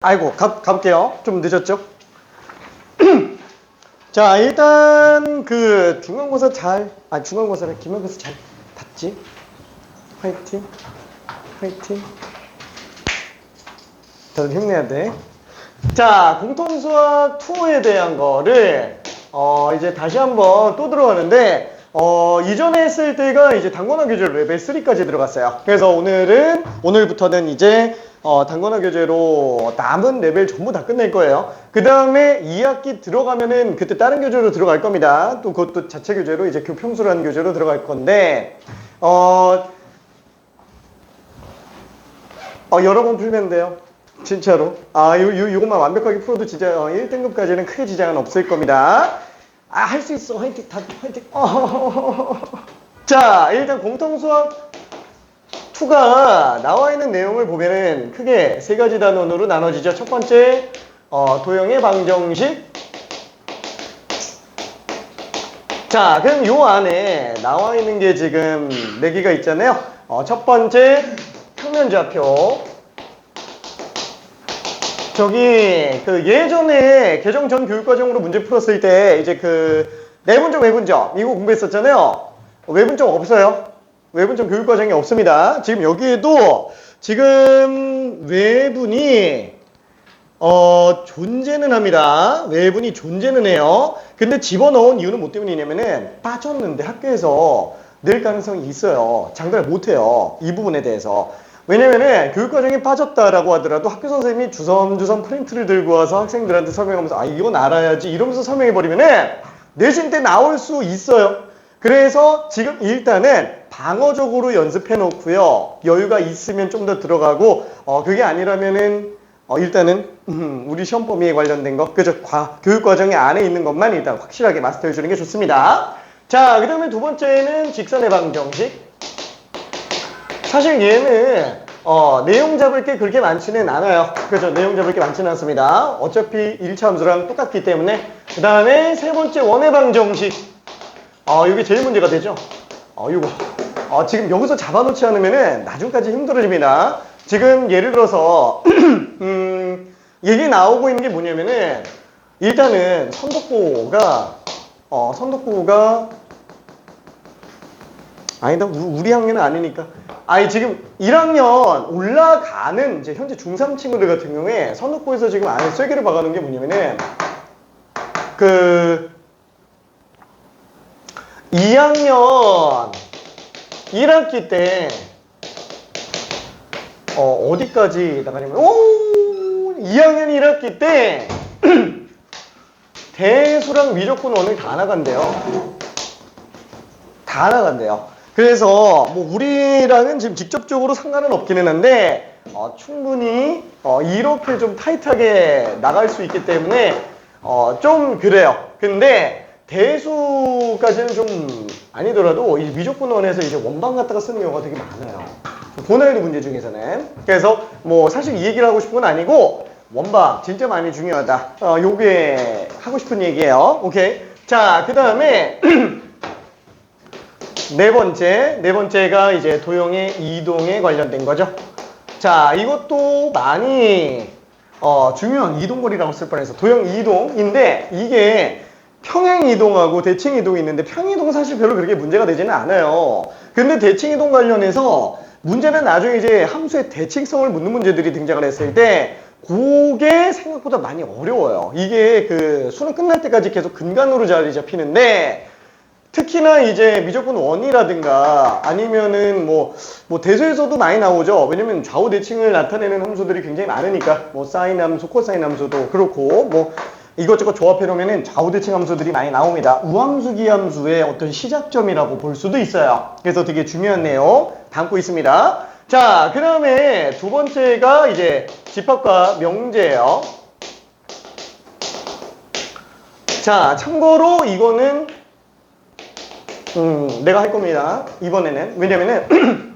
아이고, 가볼게요. 좀 늦었죠? 자, 일단 그 중간고사 중간고사래. 기말고사 잘 봤지? 화이팅. 화이팅. 다들 힘내야 돼. 자, 공통수학 2에 대한 거를 이제 다시 한번 또 들어가는데 이전에 했을 때가 이제 단권화 교재로 레벨 3까지 들어갔어요. 그래서 오늘부터는 이제 단권화 교재로 남은 레벨 전부 다 끝낼 거예요. 그 다음에 2학기 들어가면은 그때 다른 교재로 들어갈 겁니다. 또 그것도 자체 교재로 이제 교평수라는 교재로 들어갈 건데 여러 번 풀면 돼요. 진짜로. 요것만 완벽하게 풀어도 진짜 1등급까지는 크게 지장은 없을 겁니다. 할 수 있어. 화이팅. 화이팅. 자, 일단 공통수학 2가 나와 있는 내용을 보면은 크게 세 가지 단원으로 나눠지죠. 첫 번째, 도형의 방정식. 자, 그럼 요 안에 나와 있는 게 지금 4개가 있잖아요. 첫 번째, 평면좌표. 저기 그 예전에 개정 전 교육과정으로 문제 풀었을 때 이제 그 내분점 외분점 이거 공부했었잖아요. 외분점 없어요. 외분점 교육과정이 없습니다. 지금 여기에도 지금 외분이 존재는 합니다. 외분이 존재는 해요. 근데 집어넣은 이유는 뭐 때문이냐면은 빠졌는데 학교에서 낼 가능성이 있어요. 장담을 못해요. 이 부분에 대해서. 왜냐면은 교육과정이 빠졌다라고 하더라도 학교 선생님이 주섬주섬 프린트를 들고 와서 학생들한테 설명하면서 이건 알아야지 이러면서 설명해버리면은 내신 때 나올 수 있어요. 그래서 지금 일단은 방어적으로 연습해 놓고요. 여유가 있으면 좀 더 들어가고 그게 아니라면은 일단은 우리 시험 범위에 관련된 거 그죠? 교육과정의 안에 있는 것만 일단 확실하게 마스터해 주는 게 좋습니다. 자, 그 다음에 두 번째는 직선의 방정식. 사실 얘는 내용 잡을 게 그렇게 많지는 않아요. 그죠? 내용 잡을 게 많지는 않습니다. 어차피 1차 함수랑 똑같기 때문에. 그 다음에 세 번째 원의 방정식. 이게 제일 문제가 되죠. 이거 지금 여기서 잡아놓지 않으면은 나중까지 힘들어집니다. 지금 예를 들어서 얘기 나오고 있는 게 뭐냐면은 일단은 선독보가 아니다. 우리 학년은 아니니까. 지금 1학년 올라가는 이제 현재 중3 친구들 같은 경우에 선독보에서 지금 안에 쐐기를 박아놓은 게 뭐냐면은 그 2학년 1학기 때 어디까지 나가냐면 2학년 1학기 때 대수랑 미적분 원을 다 나간대요. 다 나간대요. 그래서 뭐 우리랑은 지금 직접적으로 상관은 없기는 한데 충분히 이렇게 좀 타이트하게 나갈 수 있기 때문에 좀 그래요. 근데 대수까지는 좀 아니더라도 이 미적분원에서 이제 원방 갖다가 쓰는 경우가 되게 많아요. 고난이도 문제 중에서는. 그래서 뭐 사실 이 얘기를 하고 싶은 건 아니고 원방 진짜 많이 중요하다. 요게 하고 싶은 얘기예요. 오케이. 자, 그 다음에 네 번째가 이제 도형의 이동에 관련된 거죠. 자, 이것도 많이 중요한 이동거리라고 쓸 뻔해서 도형 이동인데 이게 평행이동하고 대칭이동이 있는데 평행이동은 사실 별로 그렇게 문제가 되지는 않아요. 근데 대칭이동 관련해서 문제는 나중에 이제 함수의 대칭성을 묻는 문제들이 등장을 했을 때 그게 생각보다 많이 어려워요. 이게 그 수능 끝날 때까지 계속 근간으로 자리 잡히는데 특히나 이제 미적분 원이라든가 아니면은 뭐 대수에서도 많이 나오죠. 왜냐면 좌우 대칭을 나타내는 함수들이 굉장히 많으니까 뭐 사인 함수, 코사인 함수도 그렇고 뭐 이것저것 조합해 놓으면은 좌우 대칭 함수들이 많이 나옵니다. 우함수, 기함수의 어떤 시작점이라고 볼 수도 있어요. 그래서 되게 중요한 내용 담고 있습니다. 자, 그 다음에 두 번째가 이제 집합과 명제예요. 자, 참고로 이거는 내가 할 겁니다. 이번에는. 왜냐면은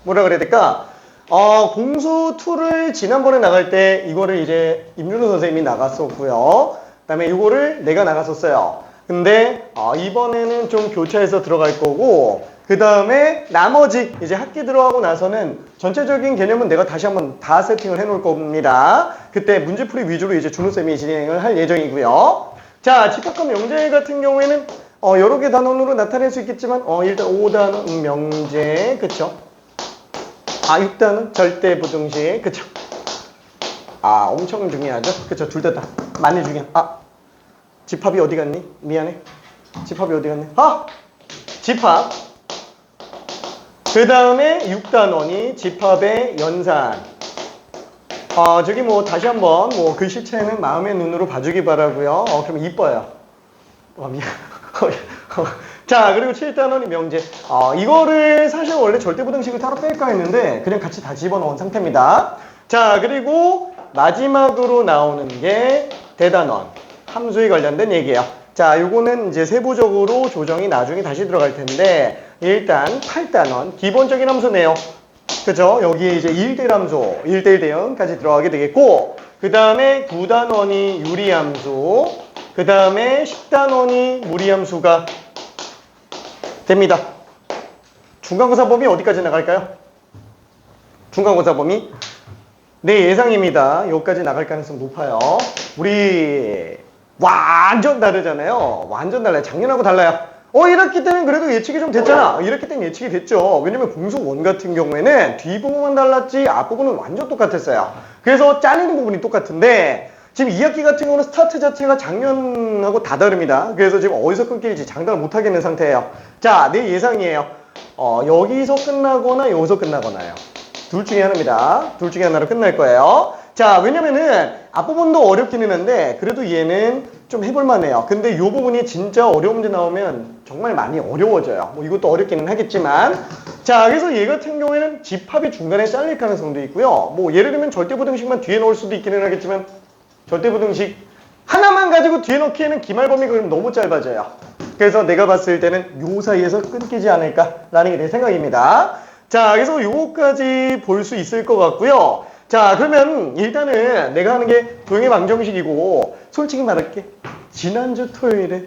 뭐라 그래야 될까? 공수2를 지난번에 나갈 때 이거를 이제 임준호 선생님이 나갔었고요. 그 다음에 이거를 내가 나갔었어요. 근데 이번에는 좀 교차해서 들어갈 거고 그 다음에 나머지 이제 학기 들어가고 나서는 전체적인 개념은 내가 다시 한번 다 세팅을 해 놓을 겁니다. 그때 문제풀이 위주로 이제 준우쌤이 진행을 할 예정이고요. 자, 집합과 명제 같은 경우에는 여러 개 단원으로 나타낼 수 있겠지만 일단 5단원 명제, 그쵸? 6단원 절대부등식, 그쵸? 엄청 중요하죠? 그쵸? 둘 다 많이 중요해. 집합이 어디 갔니? 미안해. 집합이 어디 갔니? 집합. 그 다음에 6단원이 집합의 연산. 저기 뭐 다시 한번 뭐 글씨체는 마음의 눈으로 봐주기 바라고요. 그럼 이뻐요. 미안. 자, 그리고 7단원이 명제. 이거를 사실 원래 절대부등식을 따로 뺄까 했는데 그냥 같이 다 집어넣은 상태입니다. 자, 그리고 마지막으로 나오는 게 대단원. 함수에 관련된 얘기예요. 자, 요거는 이제 세부적으로 조정이 나중에 다시 들어갈 텐데 일단 8단원 기본적인 함수네요. 그죠? 여기에 이제 1대1 함수, 1대1 대응까지 들어가게 되겠고 그 다음에 9단원이 유리함수, 그 다음에 10단원이 무리함수가 됩니다. 중간고사 범위 어디까지 나갈까요? 중간고사 범위? 네, 예상입니다. 여기까지 나갈 가능성 높아요. 우리 완전 다르잖아요. 완전 달라요. 작년하고 달라요. 1학기 때는 그래도 예측이 좀 됐잖아. 1학기 때는 예측이 됐죠. 왜냐면 공수 1 같은 경우에는 뒷부분만 달랐지 앞부분은 완전 똑같았어요. 그래서 잘리는 부분이 똑같은데 지금 2학기 같은 경우는 스타트 자체가 작년하고 다 다릅니다. 그래서 지금 어디서 끊길지 장담을 못 하겠는 상태예요. 자, 내 예상이에요. 여기서 끝나거나 여기서 끝나거나요. 둘 중에 하나입니다. 둘 중에 하나로 끝날 거예요. 자, 왜냐면은 앞부분도 어렵기는 한데 그래도 얘는 좀 해볼만 해요. 근데 이 부분이 진짜 어려운 문제 나오면 정말 많이 어려워져요. 뭐 이것도 어렵기는 하겠지만 자, 그래서 얘 같은 경우에는 집합이 중간에 잘릴 가능성도 있고요. 뭐 예를 들면 절대부등식만 뒤에 넣을 수도 있기는 하겠지만 절대부등식 하나만 가지고 뒤에 넣기에는 기말범위가 그럼 너무 짧아져요. 그래서 내가 봤을 때는 요 사이에서 끊기지 않을까라는 게 내 생각입니다. 자, 그래서 요거까지 볼 수 있을 것 같고요. 자, 그러면 일단은 내가 하는 게 도형의 방정식이고 솔직히 말할게. 지난주 토요일에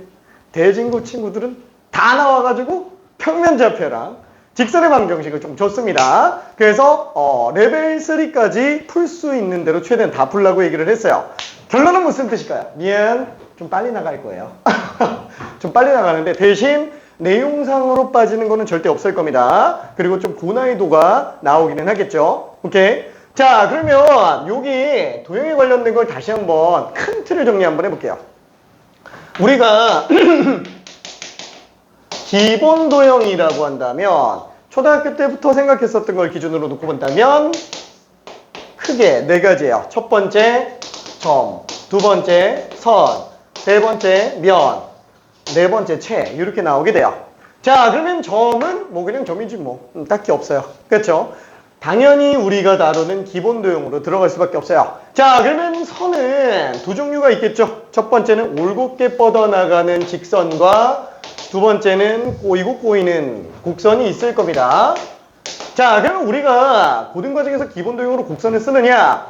대진고 친구들은 다 나와가지고 평면좌표랑 직선의 방정식을 좀 줬습니다. 그래서 레벨 3까지 풀 수 있는 대로 최대한 다 풀라고 얘기를 했어요. 결론은 무슨 뜻일까요? 미안, 좀 빨리 나갈 거예요. 좀 빨리 나가는데 대신 내용상으로 빠지는 거는 절대 없을 겁니다. 그리고 좀 고난이도가 나오기는 하겠죠. 오케이? 자, 그러면 여기 도형에 관련된 걸 다시 한번 큰 틀을 정리 한번 해볼게요. 우리가 기본 도형이라고 한다면 초등학교 때부터 생각했었던 걸 기준으로 놓고 본다면 크게 네 가지예요. 첫 번째 점, 두 번째 선, 세 번째 면, 네 번째 채 이렇게 나오게 돼요. 자, 그러면 점은 뭐 그냥 점이지 뭐 딱히 없어요. 그렇죠? 당연히 우리가 다루는 기본 도형으로 들어갈 수밖에 없어요. 자, 그러면 선은 두 종류가 있겠죠. 첫 번째는 올곧게 뻗어나가는 직선과 두 번째는 꼬이고 꼬이는 곡선이 있을 겁니다. 자, 그러면 우리가 고등과정에서 기본 도형으로 곡선을 쓰느냐?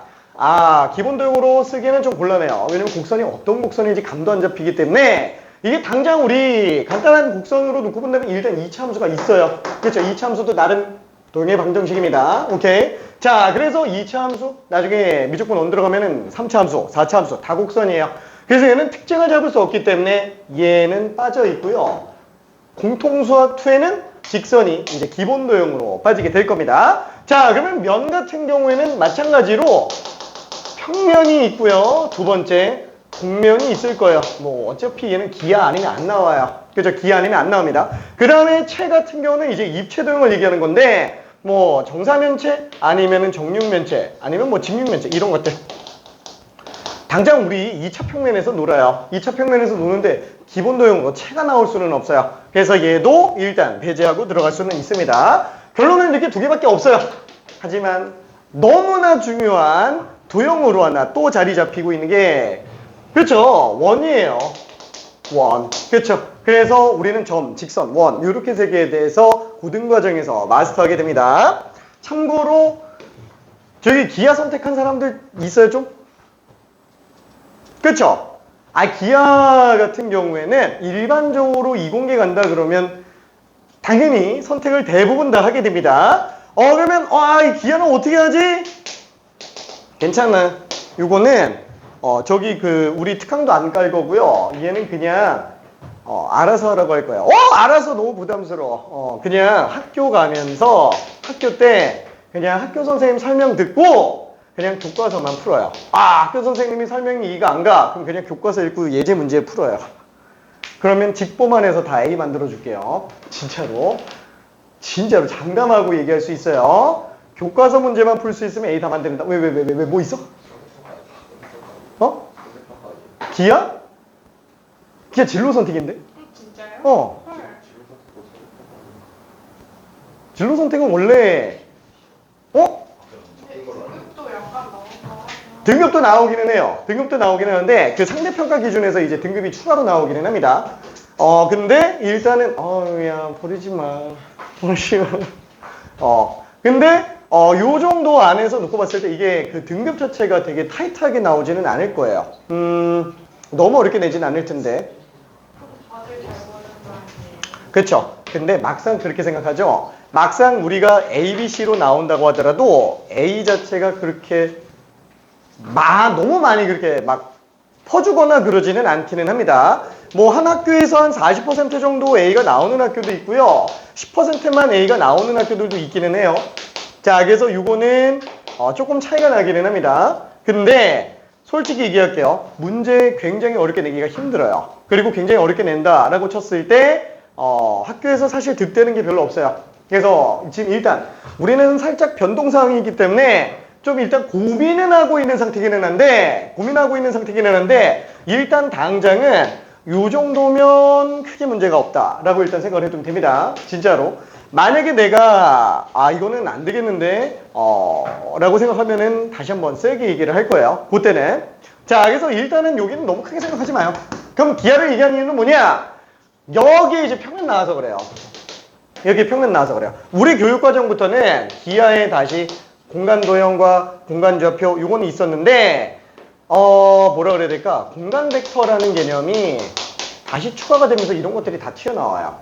기본 도형으로 쓰기에는 좀 곤란해요. 왜냐면 곡선이 어떤 곡선인지 감도 안 잡히기 때문에 이게 당장 우리 간단한 곡선으로 놓고 본다면 일단 2차 함수가 있어요. 그렇죠? 2차 함수도 나름 도형의 방정식입니다. 오케이. 자, 그래서 2차 함수 나중에 미적분 원 들어가면은 3차 함수, 4차 함수 다 곡선이에요. 그래서 얘는 특징을 잡을 수 없기 때문에 얘는 빠져 있고요. 공통수학 2에는 직선이 이제 기본 도형으로 빠지게 될 겁니다. 자, 그러면 면 같은 경우에는 마찬가지로 평면이 있고요. 두 번째 곡면이 있을 거예요. 뭐 어차피 얘는 기하 아니면 안 나와요. 그죠? 기하 아니면 안 나옵니다. 그 다음에 채 같은 경우는 이제 입체 도형을 얘기하는 건데 뭐 정사면체 아니면은 정육면체 아니면 뭐 직육면체 이런 것들 당장 우리 2차 평면에서 놀아요. 2차 평면에서 노는데 기본 도형으로 채가 나올 수는 없어요. 그래서 얘도 일단 배제하고 들어갈 수는 있습니다. 결론은 이렇게 두 개밖에 없어요. 하지만 너무나 중요한 도형으로 하나 또 자리 잡히고 있는 게 그렇죠. 원이에요. 원. 그렇죠. 그래서 우리는 점, 직선, 원 이렇게 세 개에 대해서 고등과정에서 마스터하게 됩니다. 참고로 저기 기하 선택한 사람들 있어요 좀? 그렇죠? 기하 같은 경우에는 일반적으로 이공계 간다 그러면 당연히 선택을 대부분 다 하게 됩니다. 그러면 이 기아는 어떻게 하지? 괜찮아. 요거는 저기 우리 특강도 안 깔 거고요. 얘는 그냥 알아서 하라고 할 거예요. 알아서 너무 부담스러워. 그냥 학교 가면서 학교 때 그냥 학교 선생님 설명 듣고 그냥 교과서만 풀어요. 학교 선생님이 설명이 이해가 안 가. 그럼 그냥 교과서 읽고 예제 문제 풀어요. 그러면 집보만 해서 다 A 만들어 줄게요. 진짜로. 진짜로 장담하고 얘기할 수 있어요. 교과서 문제만 풀 수 있으면 A 다 만든다. 왜, 뭐 있어? 기아? 기아 진로 선택인데? 진짜요? 진로 선택은 원래 등급도 약간 나온다. 등급도 나오기는 해요. 등급도 나오기는 하는데 그 상대평가 기준에서 이제 등급이 추가로 나오기는 합니다. 근데 일단은 야 버리지 마. 근데 요 정도 안에서 놓고 봤을 때 이게 그 등급 자체가 되게 타이트하게 나오지는 않을 거예요. 너무 어렵게 내진 않을 텐데. 다들 잘 보는 거 아니에요? 그렇죠. 근데 막상 그렇게 생각하죠. 막상 우리가 A, B, C로 나온다고 하더라도 A 자체가 그렇게 너무 많이 그렇게 막 퍼주거나 그러지는 않기는 합니다. 뭐 한 학교에서 한 40% 정도 A가 나오는 학교도 있고요. 10%만 A가 나오는 학교들도 있기는 해요. 자, 그래서 요거는 조금 차이가 나기는 합니다. 근데 솔직히 얘기할게요. 문제 굉장히 어렵게 내기가 힘들어요. 그리고 굉장히 어렵게 낸다라고 쳤을 때 학교에서 사실 득되는 게 별로 없어요. 그래서 지금 일단 우리는 살짝 변동사항이기 때문에 좀 일단 고민은 하고 있는 상태기는 한데 일단 당장은 요 정도면 크게 문제가 없다라고 일단 생각을 해두면 됩니다. 진짜로. 만약에 내가 이거는 안 되겠는데 라고 생각하면은 다시 한번 세게 얘기를 할 거예요. 그때는. 자, 그래서 일단은 여기는 너무 크게 생각하지 마요. 그럼 기하를 얘기하는 이유는 뭐냐? 여기에 이제 평면 나와서 그래요. 여기 평면 나와서 그래요. 우리 교육과정부터는 기하에 다시 공간 도형과 공간 좌표 요거는 있었는데 뭐라 그래야 될까? 공간 벡터라는 개념이 다시 추가가 되면서 이런 것들이 다 튀어나와요.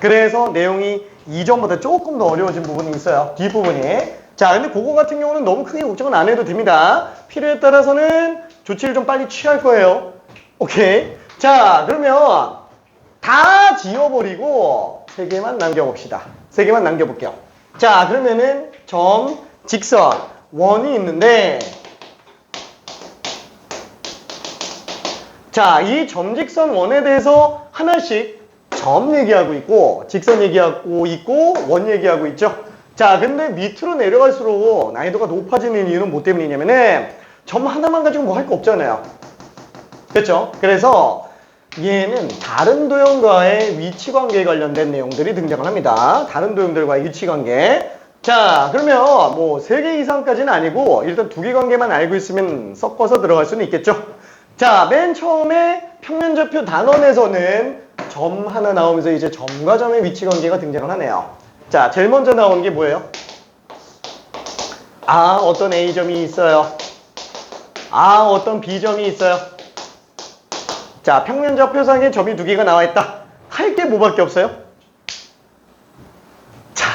그래서 내용이 이전보다 조금 더 어려워진 부분이 있어요. 뒷부분이. 자, 근데 그거 같은 경우는 너무 크게 걱정은 안 해도 됩니다. 필요에 따라서는 조치를 좀 빨리 취할 거예요. 오케이. 자, 그러면 다 지워버리고 3개만 남겨봅시다. 3개만 남겨볼게요. 자, 그러면은 점, 직선, 원이 있는데 자, 이 점직선 원에 대해서 하나씩 점 얘기하고 있고 직선 얘기하고 있고 원 얘기하고 있죠. 자, 근데 밑으로 내려갈수록 난이도가 높아지는 이유는 뭐 때문이냐면은 점 하나만 가지고 뭐 할 거 없잖아요. 그렇죠? 그래서 얘는 다른 도형과의 위치관계에 관련된 내용들이 등장을 합니다. 다른 도형들과의 위치관계. 자, 그러면 뭐 3개 이상까지는 아니고 일단 2개 관계만 알고 있으면 섞어서 들어갈 수는 있겠죠. 자, 맨 처음에 평면좌표 단원에서는 점 하나 나오면서 이제 점과 점의 위치관계가 등장을 하네요. 자, 제일 먼저 나오는 게 뭐예요? 어떤 A점이 있어요. 어떤 B점이 있어요. 자, 평면좌표상에 점이 2개가 나와 있다. 할 게 뭐밖에 없어요? 자,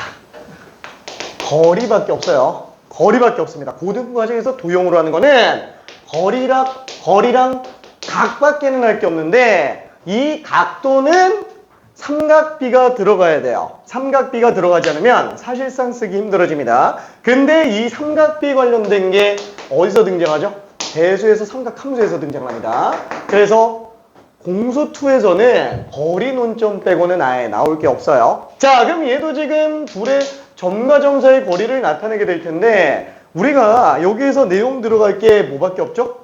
거리밖에 없어요. 거리밖에 없습니다. 고등 과정에서 도형으로 하는 거는 거리랑 각밖에는 할 게 없는데 이 각도는 삼각비가 들어가야 돼요. 삼각비가 들어가지 않으면 사실상 쓰기 힘들어집니다. 근데 이 삼각비 관련된 게 어디서 등장하죠? 대수에서 삼각함수에서 등장합니다. 그래서 공수2에서는 거리 논점 빼고는 아예 나올 게 없어요. 자, 그럼 얘도 지금 둘의 점과 점 사이의 거리를 나타내게 될 텐데 우리가 여기에서 내용 들어갈 게 뭐밖에 없죠?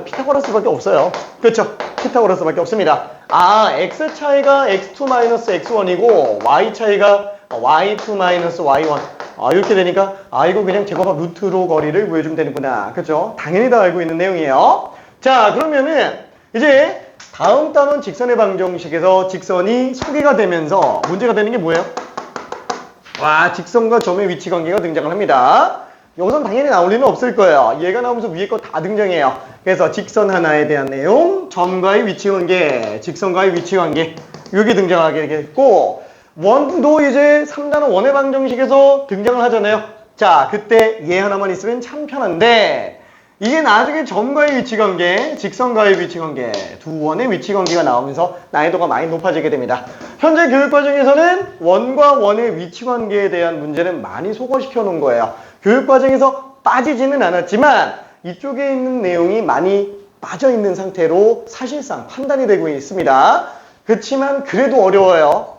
피타고라스밖에 없어요. 그렇죠? 피타고라스밖에 없습니다. x 차이가 x2-x1이고 y 차이가 y2-y1 이렇게 되니까 이거 그냥 제곱합 루트로 거리를 구해주면 되는구나. 그렇죠? 당연히 다 알고 있는 내용이에요. 자, 그러면은 이제 다음 단원 직선의 방정식에서 직선이 소개가 되면서 문제가 되는 게 뭐예요? 직선과 점의 위치 관계가 등장을 합니다. 여기선 당연히 나올 리는 없을 거예요. 얘가 나오면서 위에 거 다 등장해요. 그래서 직선 하나에 대한 내용, 점과의 위치 관계, 직선과의 위치 관계 여기 등장하게 되겠고 원도 이제 3단원 원의 방정식에서 등장을 하잖아요. 자, 그때 얘 하나만 있으면 참 편한데 이게 나중에 점과의 위치 관계, 직선과의 위치 관계 두 원의 위치 관계가 나오면서 난이도가 많이 높아지게 됩니다. 현재 교육과정에서는 원과 원의 위치 관계에 대한 문제는 많이 소거시켜 놓은 거예요. 교육과정에서 빠지지는 않았지만 이쪽에 있는 내용이 많이 빠져 있는 상태로 사실상 판단이 되고 있습니다. 그렇지만 그래도 어려워요.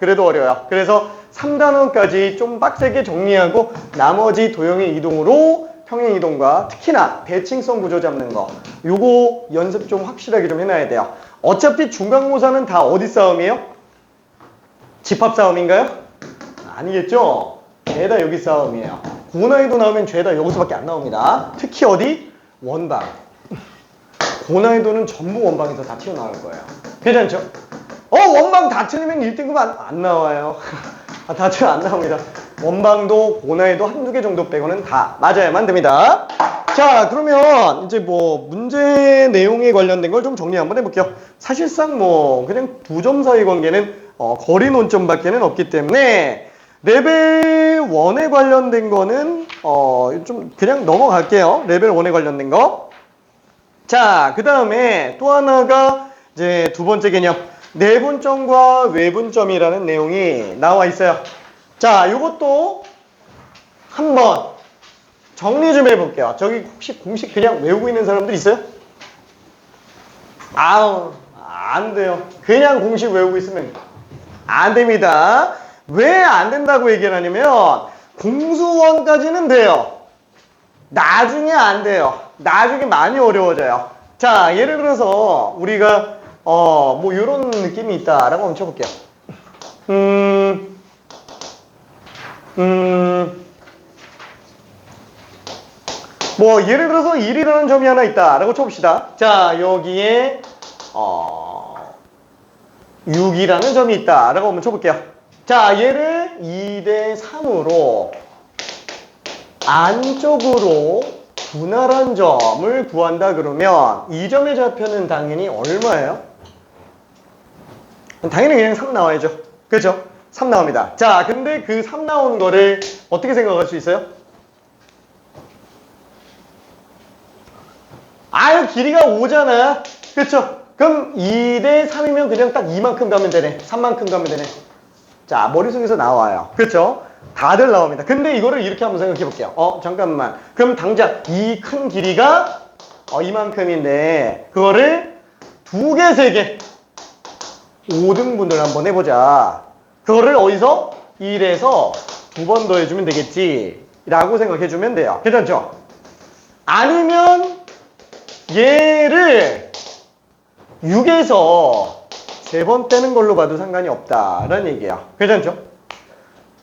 그래서 3단원까지 좀 빡세게 정리하고 나머지 도형의 이동으로 평행 이동과 특히나 대칭성 구조 잡는 거 요거 연습 좀 확실하게 좀 해놔야 돼요. 어차피 중간고사는 다 어디 싸움이에요? 집합 싸움인가요? 아니겠죠? 죄다 여기 싸움이에요. 고난이도 나오면 죄다 여기서밖에 안 나옵니다. 특히 어디? 원방. 고난이도는 전부 원방에서 다 튀어나올 거예요. 괜찮죠? 원방 다 틀리면 1등급 안 나와요. 다 안 나옵니다. 원방도 고난이도 한두 개 정도 빼고는 다 맞아야만 됩니다. 자, 그러면 이제 뭐 문제 내용에 관련된 걸 좀 정리 한번 해볼게요. 사실상 뭐 그냥 두 점 사이 관계는 거리 논점밖에는 없기 때문에 레벨 1에 관련된 거는 좀 그냥 넘어갈게요. 레벨 1에 관련된 거. 자, 그 다음에 또 하나가 이제 두 번째 개념 내분점과 외분점이라는 내용이 나와 있어요. 자, 요것도 한번 정리 좀 해볼게요. 저기 혹시 공식 그냥 외우고 있는 사람들 있어요? 아우, 안 돼요. 그냥 공식 외우고 있으면 안 됩니다. 왜 안 된다고 얘기를 하냐면 공수원까지는 돼요. 나중에 안 돼요. 나중에 많이 어려워져요. 자, 예를 들어서 우리가 뭐 이런 느낌이 있다라고 한번 쳐볼게요. 뭐 예를 들어서 1이라는 점이 하나 있다라고 쳐봅시다. 자, 여기에 6이라는 점이 있다라고 한번 쳐볼게요. 자, 얘를 2대 3으로 안쪽으로 분할한 점을 구한다 그러면 이 점의 좌표는 당연히 얼마예요? 당연히 그냥 3 나와야죠. 그렇죠? 3 나옵니다. 자, 근데 그 3 나온 거를 어떻게 생각할 수 있어요? 아유, 길이가 5잖아. 그렇죠? 그럼 2대 3이면 그냥 딱 2만큼 가면 되네. 3만큼 가면 되네. 자, 머릿속에서 나와요. 그렇죠? 다들 나옵니다. 근데 이거를 이렇게 한번 생각해 볼게요. 잠깐만. 그럼 당장 이 큰 길이가 이만큼인데 그거를 2개, 3개 5등분을 한번 해보자. 그거를 어디서? 1에서 2번 더해주면 되겠지 라고 생각해주면 돼요. 괜찮죠? 아니면 얘를 6에서 3번 떼는 걸로 봐도 상관이 없다라는 얘기예요. 괜찮죠?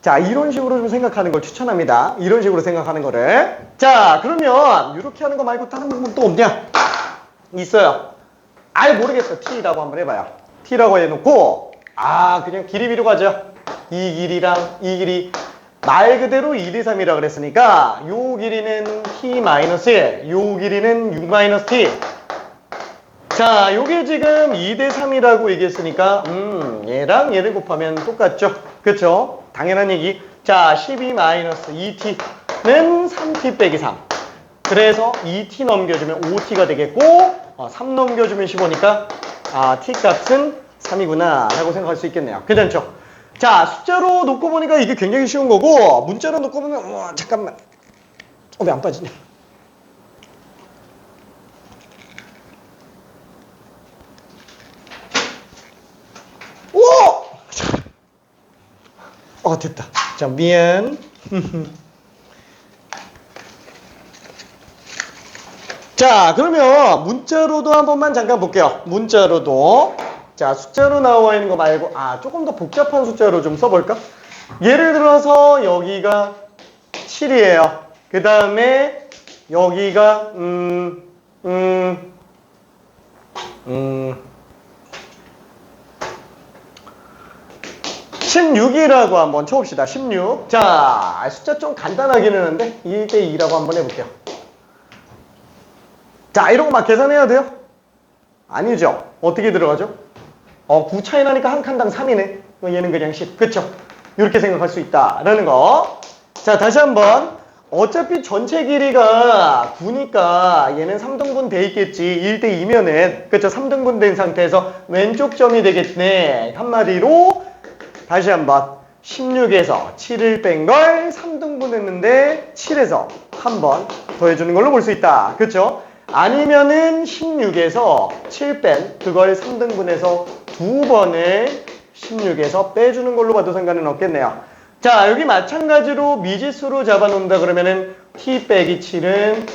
자, 이런 식으로 좀 생각하는 걸 추천합니다. 이런 식으로 생각하는 거를. 자, 그러면 이렇게 하는 거 말고 다른 부분 또 없냐? 있어요. 아예 모르겠어. T라고 한번 해봐요. T라고 해놓고 그냥 길이 비로 가죠. 이 길이랑 이 길이 말 그대로 2, 2, 3이라 그랬으니까 요 길이는 T-1, 요 길이는 6-T. 자, 요게 지금 2대 3이라고 얘기했으니까 얘랑 얘를 곱하면 똑같죠? 그쵸? 당연한 얘기. 자, 12-2t는 3t 빼기 3. 그래서 2t 넘겨주면 5t가 되겠고 3 넘겨주면 15니까 t 값은 3이구나 라고 생각할 수 있겠네요. 괜찮죠? 자, 숫자로 놓고 보니까 이게 굉장히 쉬운 거고 문자로 놓고 보면 잠깐만. 왜 안 빠지냐? 오! 됐다. 자, 미안. 자, 그러면 문자로도 한 번만 잠깐 볼게요. 문자로도. 자, 숫자로 나와 있는 거 말고 조금 더 복잡한 숫자로 좀 써볼까? 예를 들어서 여기가 7이에요. 그 다음에 여기가 16이라고 한번 쳐봅시다. 16. 자, 숫자 좀 간단하긴 하는데 1대2라고 한번 해볼게요. 자, 이런 거 막 계산해야 돼요? 아니죠. 어떻게 들어가죠? 9 차이 나니까 한 칸당 3이네. 얘는 그냥 10. 그쵸? 이렇게 생각할 수 있다라는 거. 자, 다시 한번. 어차피 전체 길이가 9니까 얘는 3등분 돼 있겠지. 1대2면은. 그쵸? 3등분 된 상태에서 왼쪽 점이 되겠네. 한마디로 다시 한번 16에서 7을 뺀 걸 3등분 했는데 7에서 한 번 더해주는 걸로 볼 수 있다. 그쵸? 아니면은 16에서 7 뺀 그걸 3등분해서 두 번을 16에서 빼주는 걸로 봐도 상관은 없겠네요. 자, 여기 마찬가지로 미지수로 잡아놓는다 그러면은 t 빼기 7은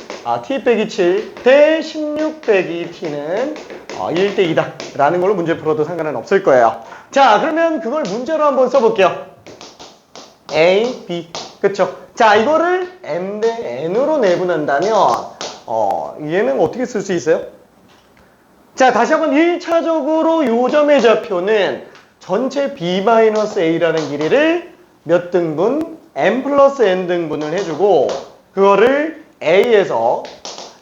t 빼기 7 대 16 빼기 t는 1대2다 라는 걸로 문제 풀어도 상관은 없을 거예요. 자, 그러면 그걸 문제로 한번 써볼게요. a, b. 그쵸? 자, 이거를 m 대 n으로 내분한다면 얘는 어떻게 쓸 수 있어요? 자, 다시 한번 1차적으로 요점의 좌표는 전체 b-a라는 길이를 몇 등분? m 플러스 n 등분을 해주고 그거를 a에서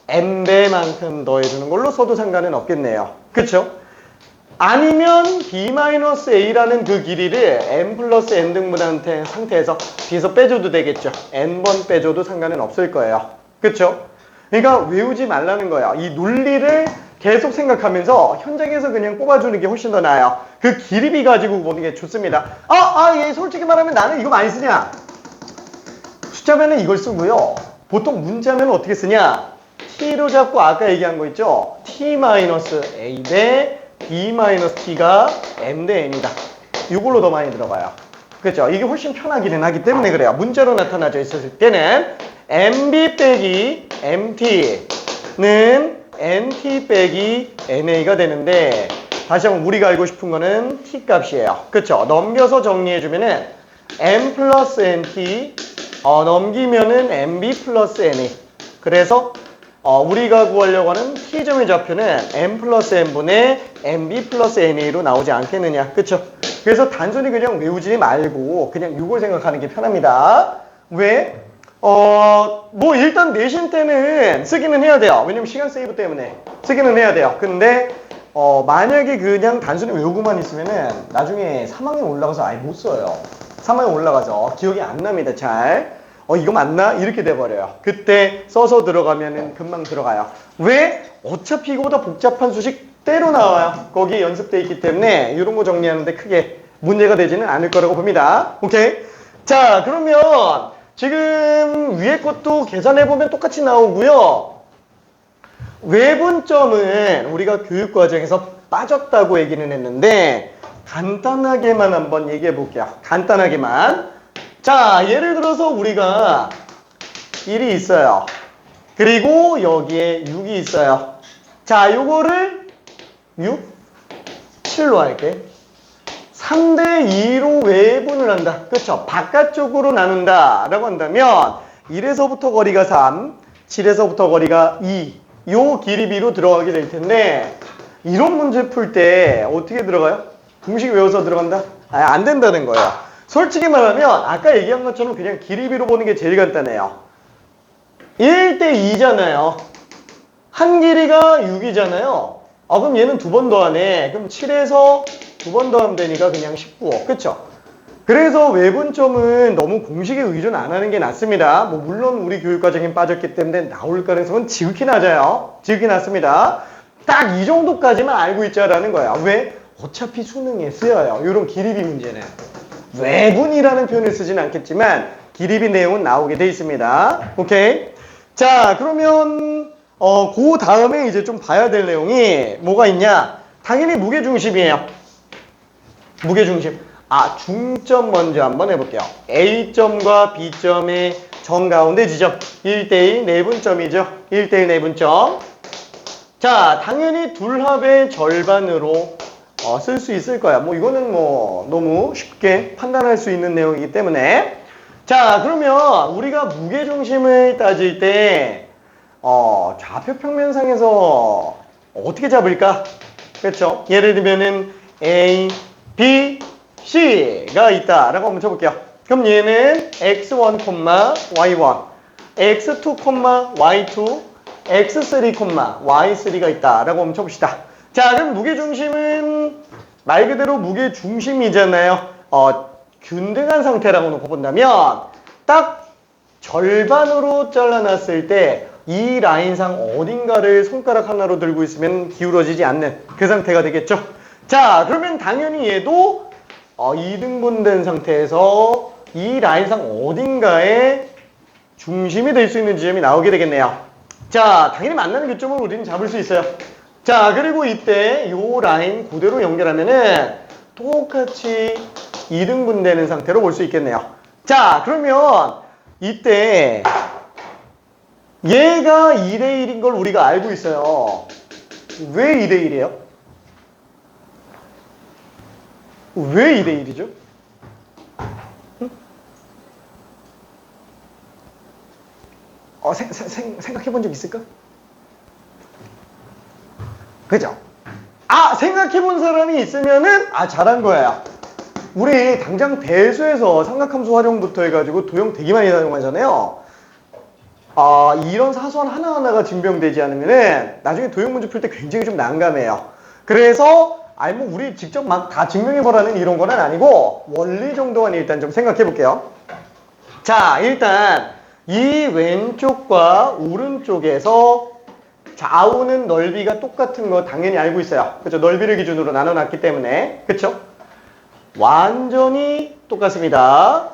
n배만큼 더해주는 걸로 써도 상관은 없겠네요. 그쵸? 아니면 b-a라는 그 길이를 m 플러스 n 등분한 상태에서 b에서 빼줘도 되겠죠. n번 빼줘도 상관은 없을 거예요. 그쵸? 그러니까 외우지 말라는 거야. 이 논리를 계속 생각하면서 현장에서 그냥 뽑아주는 게 훨씬 더 나아요. 그 길이비 가지고 보는 게 좋습니다. 얘 솔직히 말하면 나는 이거 많이 쓰냐? 숫자면은 이걸 쓰고요. 보통 문자면 어떻게 쓰냐? t로 잡고 아까 얘기한 거 있죠? t-a 대 b-t가 m 대 n이다. 이걸로 더 많이 들어가요. 그렇죠? 이게 훨씬 편하기는 하기 때문에 그래요. 문자로 나타나져 있었을 때는 mb 빼기 mt는 nt 빼기 na가 되는데 다시 한번 우리가 알고 싶은 거는 t 값이에요. 그쵸? 넘겨서 정리해주면은 m 플러스 nt 넘기면은 mb 플러스 na. 그래서 우리가 구하려고 하는 t점의 좌표는 m 플러스 n분의 mb 플러스 na로 나오지 않겠느냐. 그쵸? 그래서 단순히 그냥 외우지 말고 그냥 이걸 생각하는 게 편합니다. 왜? 뭐 일단 내신 때는 쓰기는 해야 돼요. 왜냐면 시간 세이브 때문에 쓰기는 해야 돼요. 근데 만약에 그냥 단순히 외우고만 있으면은 나중에 3학년 올라가서 아예 못 써요. 3학년 올라가서 기억이 안 납니다. 잘. 이거 맞나? 이렇게 돼버려요. 그때 써서 들어가면은 금방 들어가요. 왜? 어차피 이거보다 복잡한 수식 때로 나와요. 거기에 연습돼 있기 때문에 이런 거 정리하는데 크게 문제가 되지는 않을 거라고 봅니다. 오케이? 자, 그러면 지금 위에 것도 계산해보면 똑같이 나오고요. 외분점은 우리가 교육과정에서 빠졌다고 얘기는 했는데 간단하게만 한번 얘기해 볼게요. 간단하게만. 자, 예를 들어서 우리가 1이 있어요. 그리고 여기에 6이 있어요. 자, 요거를 6, 7로 할게. 3대2로 외분을 한다. 그렇죠? 바깥쪽으로 나눈다 라고 한다면 1에서부터 거리가 3, 7에서부터 거리가 2 요 길이비로 들어가게 될 텐데 이런 문제 풀 때 어떻게 들어가요? 공식 외워서 들어간다? 안 된다는 거예요. 솔직히 말하면 아까 얘기한 것처럼 그냥 길이비로 보는 게 제일 간단해요. 1대2잖아요. 한 길이가 6이잖아요. 그럼 얘는 두 번 더하네. 그럼 7에서 두 번 더하면 되니까 그냥 19. 그쵸? 그래서 외분점은 너무 공식에 의존 안 하는 게 낫습니다. 뭐 물론 우리 교육과정에 빠졌기 때문에 나올 가능성은 지극히 낮아요. 지극히 낮습니다. 딱 이 정도까지만 알고 있자라는 거야. 왜? 어차피 수능에 쓰여요. 이런 길이비 문제는. 외분이라는 표현을 쓰진 않겠지만 길이비 내용은 나오게 돼 있습니다. 오케이? 자, 그러면 그 다음에 이제 좀 봐야 될 내용이 뭐가 있냐? 당연히 무게중심이에요. 무게중심. 중점 먼저 한번 해볼게요. A점과 B점의 정가운데 지점. 1대1 내분점이죠. 1대1 내분점. 자, 당연히 둘합의 절반으로 쓸 수 있을 거야. 뭐 이거는 뭐 너무 쉽게 판단할 수 있는 내용이기 때문에. 자, 그러면 우리가 무게중심을 따질 때 좌표 평면상에서 어떻게 잡을까? 그렇죠? 예를 들면은 A, B, C가 있다라고 한번 쳐볼게요. 그럼 얘는 x1, y1, x2, y2, x3, y3가 있다라고 한번 쳐봅시다. 자, 그럼 무게중심은 말 그대로 무게중심이잖아요. 균등한 상태라고 놓고 본다면 딱 절반으로 잘라놨을 때 이 라인상 어딘가를 손가락 하나로 들고 있으면 기울어지지 않는 그 상태가 되겠죠. 자, 그러면 당연히 얘도 2등분된 상태에서 이 라인상 어딘가에 중심이 될 수 있는 지점이 나오게 되겠네요. 자, 당연히 만나는 교점을 우리는 잡을 수 있어요. 자, 그리고 이때 요 라인 그대로 연결하면은 똑같이 2등분되는 상태로 볼 수 있겠네요. 자, 그러면 이때 얘가 2대1인 걸 우리가 알고 있어요. 왜 2대1이에요? 왜 2대1이죠? 생각해 본 적 있을까? 그죠? 생각해 본 사람이 있으면은, 잘한 거예요. 우리 당장 배수에서 삼각함수 활용부터 해가지고 도형 되게 많이 사용하잖아요. 이런 사소한 하나하나가 증명되지 않으면은 나중에 도형 문제 풀 때 굉장히 좀 난감해요. 그래서, 뭐 우리 직접 막 다 증명해보라는 이런 거는 아니고, 원리 정도만 일단 좀 생각해 볼게요. 자, 일단, 이 왼쪽과 오른쪽에서 좌우는 넓이가 똑같은 거 당연히 알고 있어요. 그렇죠? 넓이를 기준으로 나눠놨기 때문에. 그렇죠? 완전히 똑같습니다.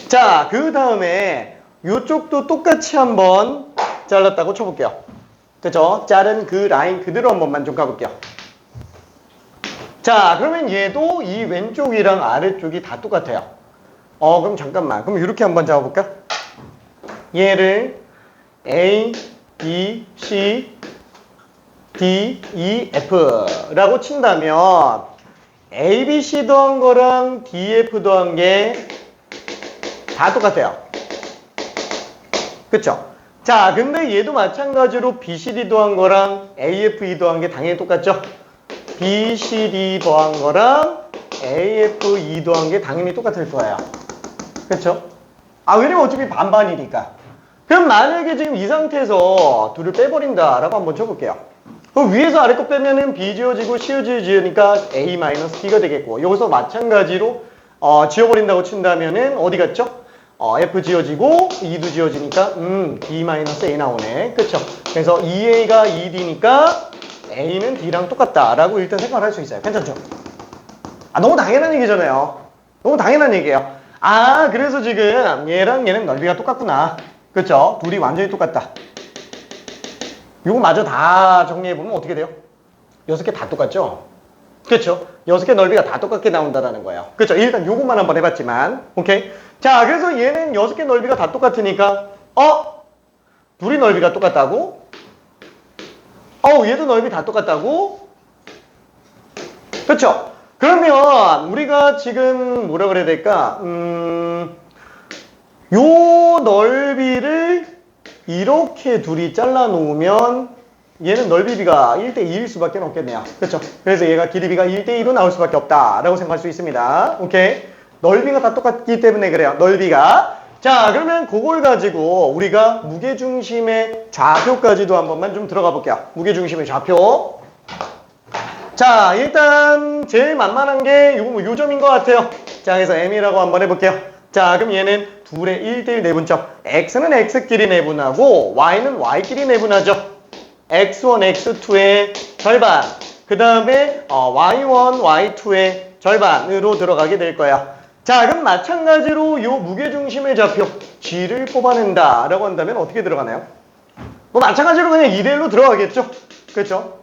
자, 그 다음에 이쪽도 똑같이 한번 잘랐다고 쳐볼게요. 그렇죠? 자른 그 라인 그대로 한 번만 좀 가볼게요. 자, 그러면 얘도 이 왼쪽이랑 아래쪽이 다 똑같아요. 그럼 잠깐만. 그럼 이렇게 한번 잡아볼까? 얘를 A, B, C, D, E, F라고 친다면 A, B, C 더한 거랑 D, F 더한 게 다 똑같아요. 그쵸? 자, 근데 얘도 마찬가지로 B, C, D 더한 거랑 A, F, E 더한 게 당연히 똑같죠? B, C, D 더한 거랑 A, F, E 더한 게 당연히 똑같을 거예요. 그쵸? 왜냐면 어차피 반반이니까. 그럼 만약에 지금 이 상태에서 둘을 빼버린다라고 한번 쳐볼게요. 그럼 위에서 아래 거 빼면은 B 지워지고 C 지워지니까 A-B가 되겠고, 여기서 마찬가지로 지워버린다고 친다면은 어디 갔죠? F 지워지고 E도 지워지니까 B-A 나오네. 그쵸? 그래서 2A가 2D니까 A는 D랑 똑같다라고 일단 생각을 할 수 있어요. 괜찮죠? 너무 당연한 얘기잖아요. 너무 당연한 얘기예요. 그래서 지금 얘랑 얘는 넓이가 똑같구나. 그쵸? 둘이 완전히 똑같다. 요거 마저 다 정리해보면 어떻게 돼요? 6개 다 똑같죠? 그쵸? 6개 넓이가 다 똑같게 나온다라는 거예요. 그쵸? 일단 요것만 한번 해봤지만. 오케이? 자, 그래서 얘는 6개 넓이가 다 똑같으니까 둘이 넓이가 똑같다고? 얘도 넓이 다 똑같다고? 그쵸? 그러면 우리가 지금 뭐라 그래야 될까? 요 넓이를 이렇게 둘이 잘라 놓으면 얘는 넓이비가 1대2일 수밖에 없겠네요. 그렇죠? 그래서 얘가 길이비가 1대2로 나올 수밖에 없다라고 생각할 수 있습니다. 오케이? 넓이가 다 똑같기 때문에 그래요. 넓이가. 자, 그러면 그걸 가지고 우리가 무게중심의 좌표까지도 한 번만 좀 들어가 볼게요. 무게중심의 좌표. 자, 일단 제일 만만한 게 요 점인 것 같아요. 자, 그래서 M이라고 한번 해볼게요. 자, 그럼 얘는 둘의 1대1 내분점. X는 X끼리 내분하고 Y는 Y끼리 내분하죠. X1, X2의 절반. 그 다음에 Y1, Y2의 절반으로 들어가게 될 거예요. 자, 그럼 마찬가지로 요 무게중심의 좌표 G를 뽑아낸다 라고 한다면 어떻게 들어가나요? 마찬가지로 그냥 2대1로 들어가겠죠? 그렇죠?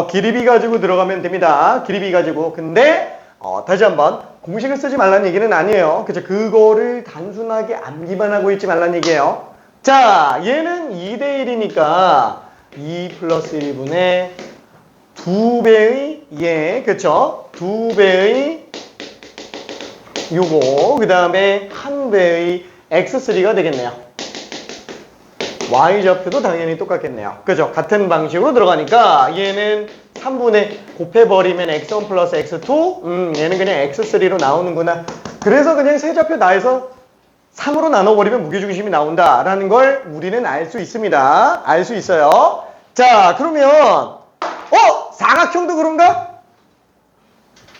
길이비 가지고 들어가면 됩니다. 길이비 가지고. 근데 다시 한번 공식을 쓰지 말라는 얘기는 아니에요. 그죠? 그거를 단순하게 암기만 하고 있지 말라는 얘기예요. 자, 얘는 2대1이니까 2 플러스 1분의 2배의 얘, 그쵸? 2배의 요거, 그 다음에 1배의 x3가 되겠네요. y좌표도 당연히 똑같겠네요. 그죠? 같은 방식으로 들어가니까 얘는 3분의 곱해버리면 x1 플러스 x2 얘는 그냥 x3로 나오는구나. 그래서 그냥 세좌표 나에서 3으로 나눠버리면 무게중심이 나온다라는 걸 우리는 알 수 있습니다. 알 수 있어요. 자, 그러면 사각형도 그런가?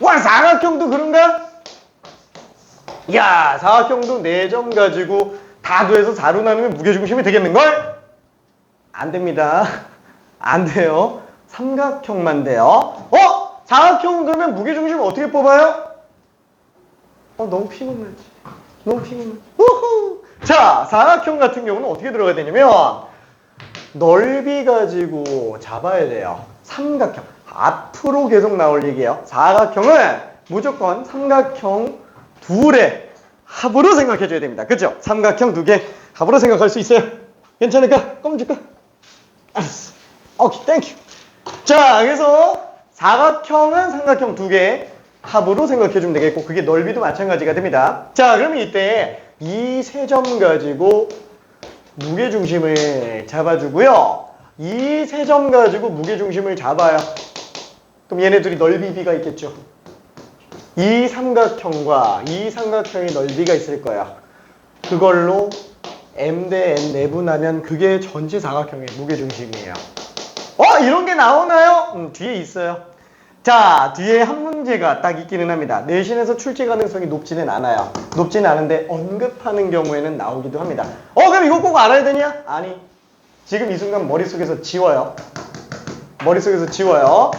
와, 사각형도 그런가? 야, 사각형도 4점 가지고 다 더해서 4로 나누면 무게중심이 되겠는걸? 안 됩니다. 안 돼요. 삼각형만 돼요. 사각형 그러면 무게중심 어떻게 뽑아요? 너무 피곤하지. 너무 피곤해. 우후! 자, 사각형 같은 경우는 어떻게 들어가야 되냐면 넓이 가지고 잡아야 돼요. 삼각형. 앞으로 계속 나올 얘기예요. 사각형은 무조건 삼각형 둘의 합으로 생각해줘야 됩니다. 그죠? 삼각형 두 개 합으로 생각할 수 있어요. 괜찮을까? 껌 줄까? 알았어. 오케이, 땡큐. 자, 그래서 사각형은 삼각형 두 개 합으로 생각해주면 되겠고 그게 넓이도 마찬가지가 됩니다. 자, 그러면 이때 이 세 점 가지고 무게중심을 잡아주고요. 이 세 점 가지고 무게중심을 잡아요. 그럼 얘네들이 넓이 b가 있겠죠. 이 삼각형과 이 삼각형의 넓이가 있을 거야. 그걸로 m 대 n 내분하면 그게 전체 사각형의 무게중심이에요. 이런 게 나오나요? 뒤에 있어요. 자, 뒤에 한 문제가 딱 있기는 합니다. 내신에서 출제 가능성이 높지는 않아요. 높지는 않은데 언급하는 경우에는 나오기도 합니다. 그럼 이거 꼭 알아야 되냐? 아니, 지금 이 순간 머릿속에서 지워요. 머릿속에서 지워요.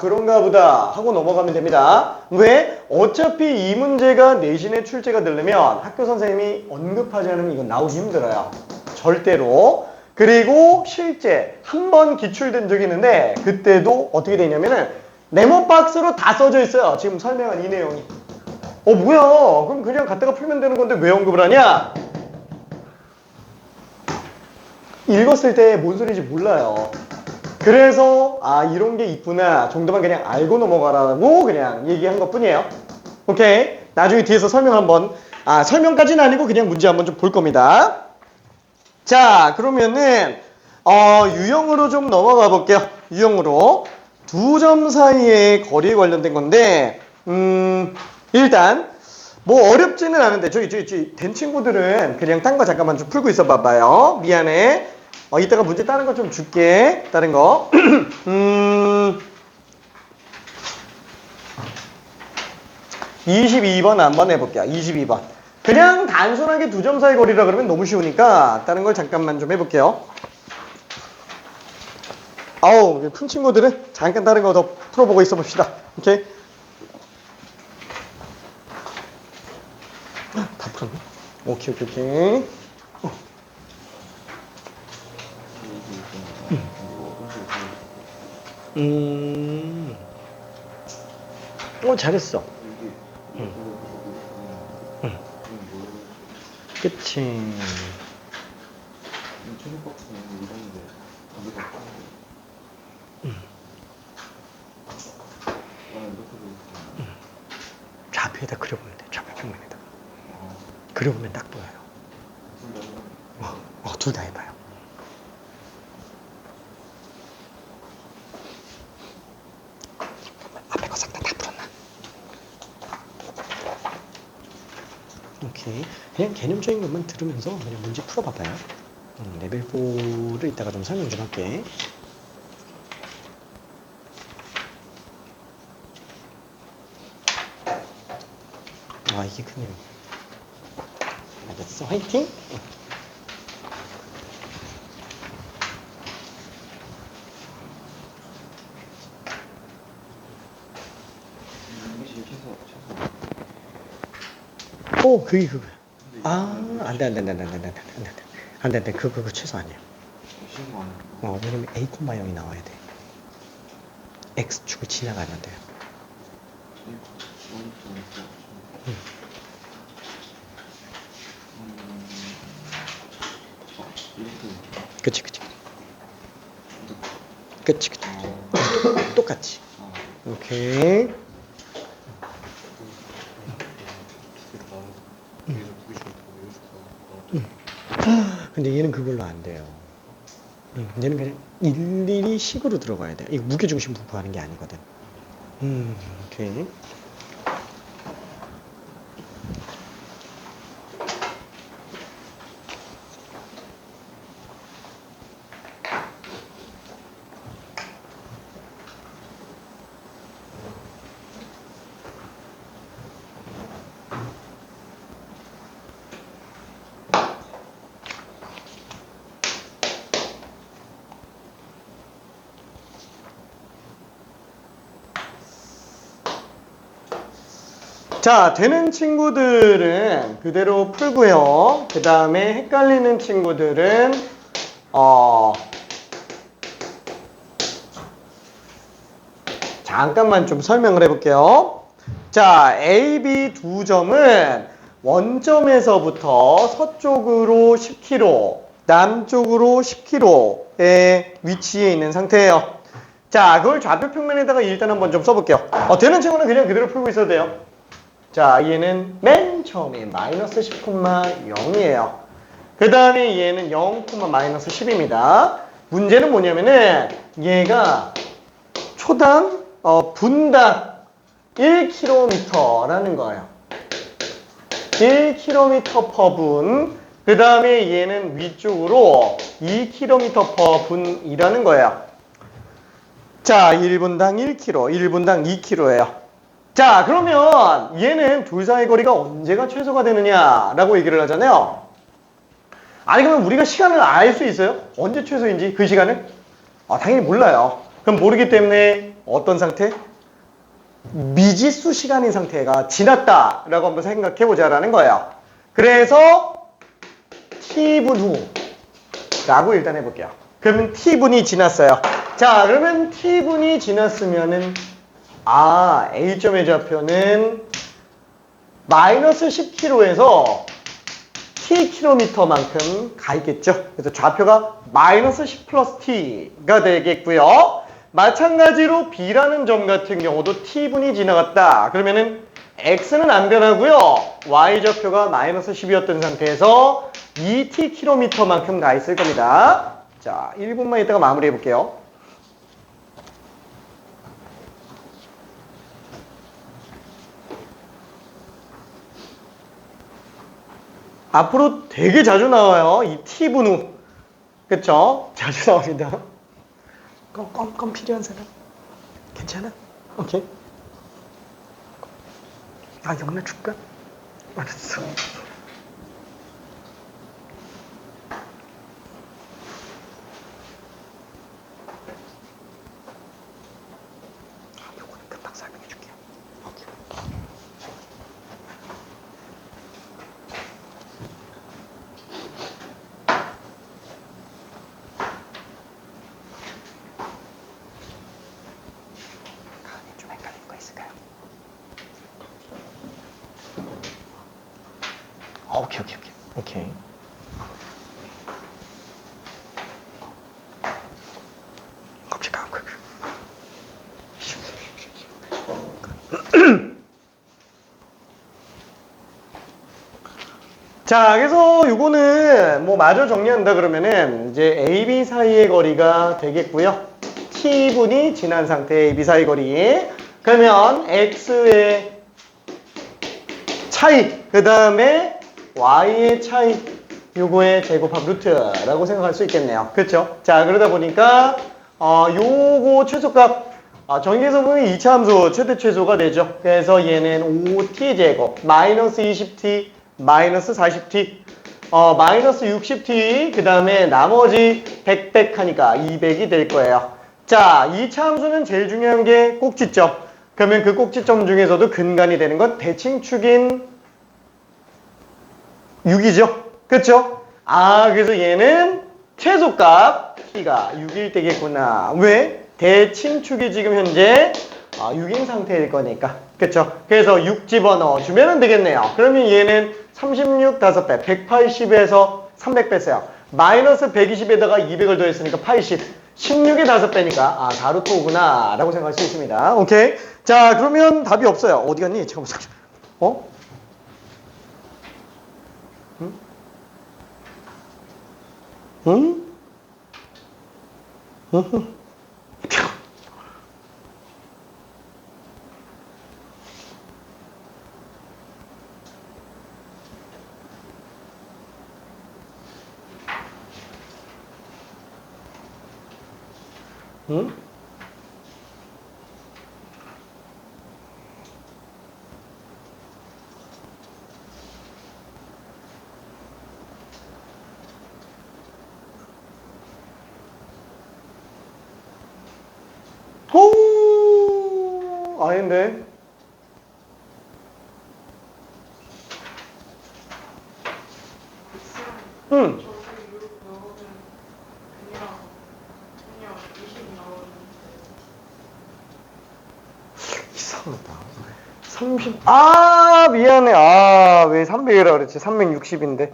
그런가 보다 하고 넘어가면 됩니다. 왜? 어차피 이 문제가 내신에 출제가 되려면 학교 선생님이 언급하지 않으면 이건 나오기 힘들어요. 절대로. 그리고 실제 한 번 기출된 적이 있는데 그때도 어떻게 되냐면은 네모박스로 다 써져 있어요. 지금 설명한 이 내용이. 뭐야? 그럼 그냥 갖다가 풀면 되는 건데 왜 언급을 하냐? 읽었을 때 뭔 소리인지 몰라요. 그래서 이런 게 있구나 정도만 그냥 알고 넘어가라고 그냥 얘기한 것 뿐이에요. 오케이? 나중에 뒤에서 설명 한번 설명까지는 아니고 그냥 문제 한번 좀 볼 겁니다. 자, 그러면은 유형으로 좀 넘어가 볼게요. 유형으로 두 점 사이의 거리에 관련된 건데 일단 뭐 어렵지는 않은데 저기 된 친구들은 그냥 딴 거 잠깐만 좀 풀고 있어 봐봐요. 미안해. 이따가 문제 다른 거 좀 줄게. 다른 거. 22번 한번 해볼게요. 22번. 그냥 단순하게 두 점 사이 거리라 그러면 너무 쉬우니까 다른 걸 잠깐만 좀 해볼게요. 큰 친구들은 잠깐 다른 거 더 풀어보고 있어 봅시다. 오케이? 다 풀었네? 오케이. 잘했어. 그치. 좌표에다 그려보면 돼. 좌표 평면에다. 그려보면 딱 보여요. 둘 다 해봐요. 앞에 거 싹 다 풀었나? 오케이. 그냥 개념적인 것만 들으면서 그냥 문제 풀어봐봐요. 레벨 4를 이따가 좀 설명 좀 할게. 이게 큰일. 알겠어. 화이팅! 그게 그거야. 안 돼. 그거 최소 아니야. 왜냐면 A, 0이 나와야 돼. X축을 지나가면 돼요. 그치. 똑같이. 오케이. 근데 얘는 그걸로 안 돼요. 얘는 그냥 일일이 식으로 들어가야 돼. 이거 무게중심 분포하는 게 아니거든. 오케이. 자, 되는 친구들은 그대로 풀고요. 그 다음에 헷갈리는 친구들은 잠깐만 좀 설명을 해볼게요. 자, A, B 두 점은 원점에서부터 서쪽으로 10km, 남쪽으로 10km의 위치에 있는 상태예요. 자, 그걸 좌표 평면에다가 일단 한번 좀 써볼게요. 되는 친구는 그냥 그대로 풀고 있어도 돼요. 자, 얘는 맨 처음에 마이너스 10,0이에요. 그 다음에 얘는 0, 마이너스 10입니다. 문제는 뭐냐면은 얘가 초당, 분당 1km라는 거예요. 1km per 분. 그 다음에 얘는 위쪽으로 2km per 분이라는 거예요. 자, 1분당 1km, 1분당 2km예요. 자, 그러면 얘는 둘 사이 거리가 언제가 최소가 되느냐라고 얘기를 하잖아요. 아니, 그러면 우리가 시간을 알 수 있어요? 언제 최소인지 그 시간을? 당연히 몰라요. 그럼 모르기 때문에 어떤 상태? 미지수 시간인 상태가 지났다라고 한번 생각해보자라는 거예요. 그래서 t분 후라고 일단 해볼게요. 그러면 t분이 지났어요. 자, 그러면 t분이 지났으면은 A점의 좌표는 마이너스 10km에서 tkm만큼 가 있겠죠. 그래서 좌표가 마이너스 10 플러스 t가 되겠고요. 마찬가지로 B라는 점 같은 경우도 t분이 지나갔다. 그러면은 x는 안 변하고요. y좌표가 마이너스 10이었던 상태에서 2tkm만큼 가 있을 겁니다. 자, 1분만 있다가 마무리해 볼게요. 앞으로 되게 자주 나와요. 이 t분 후. 그쵸? 자주 나옵니다. 껌 필요한 사람? 괜찮아? 오케이. 영나 줄까? 알았어. 요거는 금방 설명해 줄게요. 오케이. 좀 헷갈리는 거 있을까요? 오케이. 깜짝아. 자, 그래서 요거는 뭐 마저 정리한다 그러면은 이제 A, B 사이의 거리가 되겠고요. t분이 지난 상태의 A, B 사이 거리. 그러면 x의 차이, 그 다음에 y의 차이, 요거의 제곱합 루트라고 생각할 수 있겠네요. 그렇죠? 자, 그러다 보니까 요거 최소값 정의에서 보면 2차 함수 최대 최소가 되죠. 그래서 얘는 5t제곱 마이너스 20t 마이너스 40t 마이너스 60t 그 다음에 나머지 100 하니까 200이 될 거예요. 자, 2차 함수는 제일 중요한 게 꼭지점. 그러면 그 꼭지점 중에서도 근간이 되는 건 대칭축인 6이죠. 그렇죠? 그래서 얘는 최소값 t가 6일 되겠구나. 왜? 대칭축이 지금 현재 6인 상태일 거니까. 그렇죠? 그래서 6 집어넣어 주면 되겠네요. 그러면 얘는 36 5배, 180에서 300 뺐어요. 마이너스 120에다가 200을 더했으니까 80. 16의 5배니까 4루트 5구나 라고 생각할 수 있습니다. 오케이? 자, 그러면 답이 없어요. 어디 갔니? 잠깐만. 응? 응? 오, 아닌데. 응. 저기 6 넣으면 그냥 20 나오는데. 이상하다. 30. 아, 미안해. 아, 왜 300이라 그랬지? 360인데.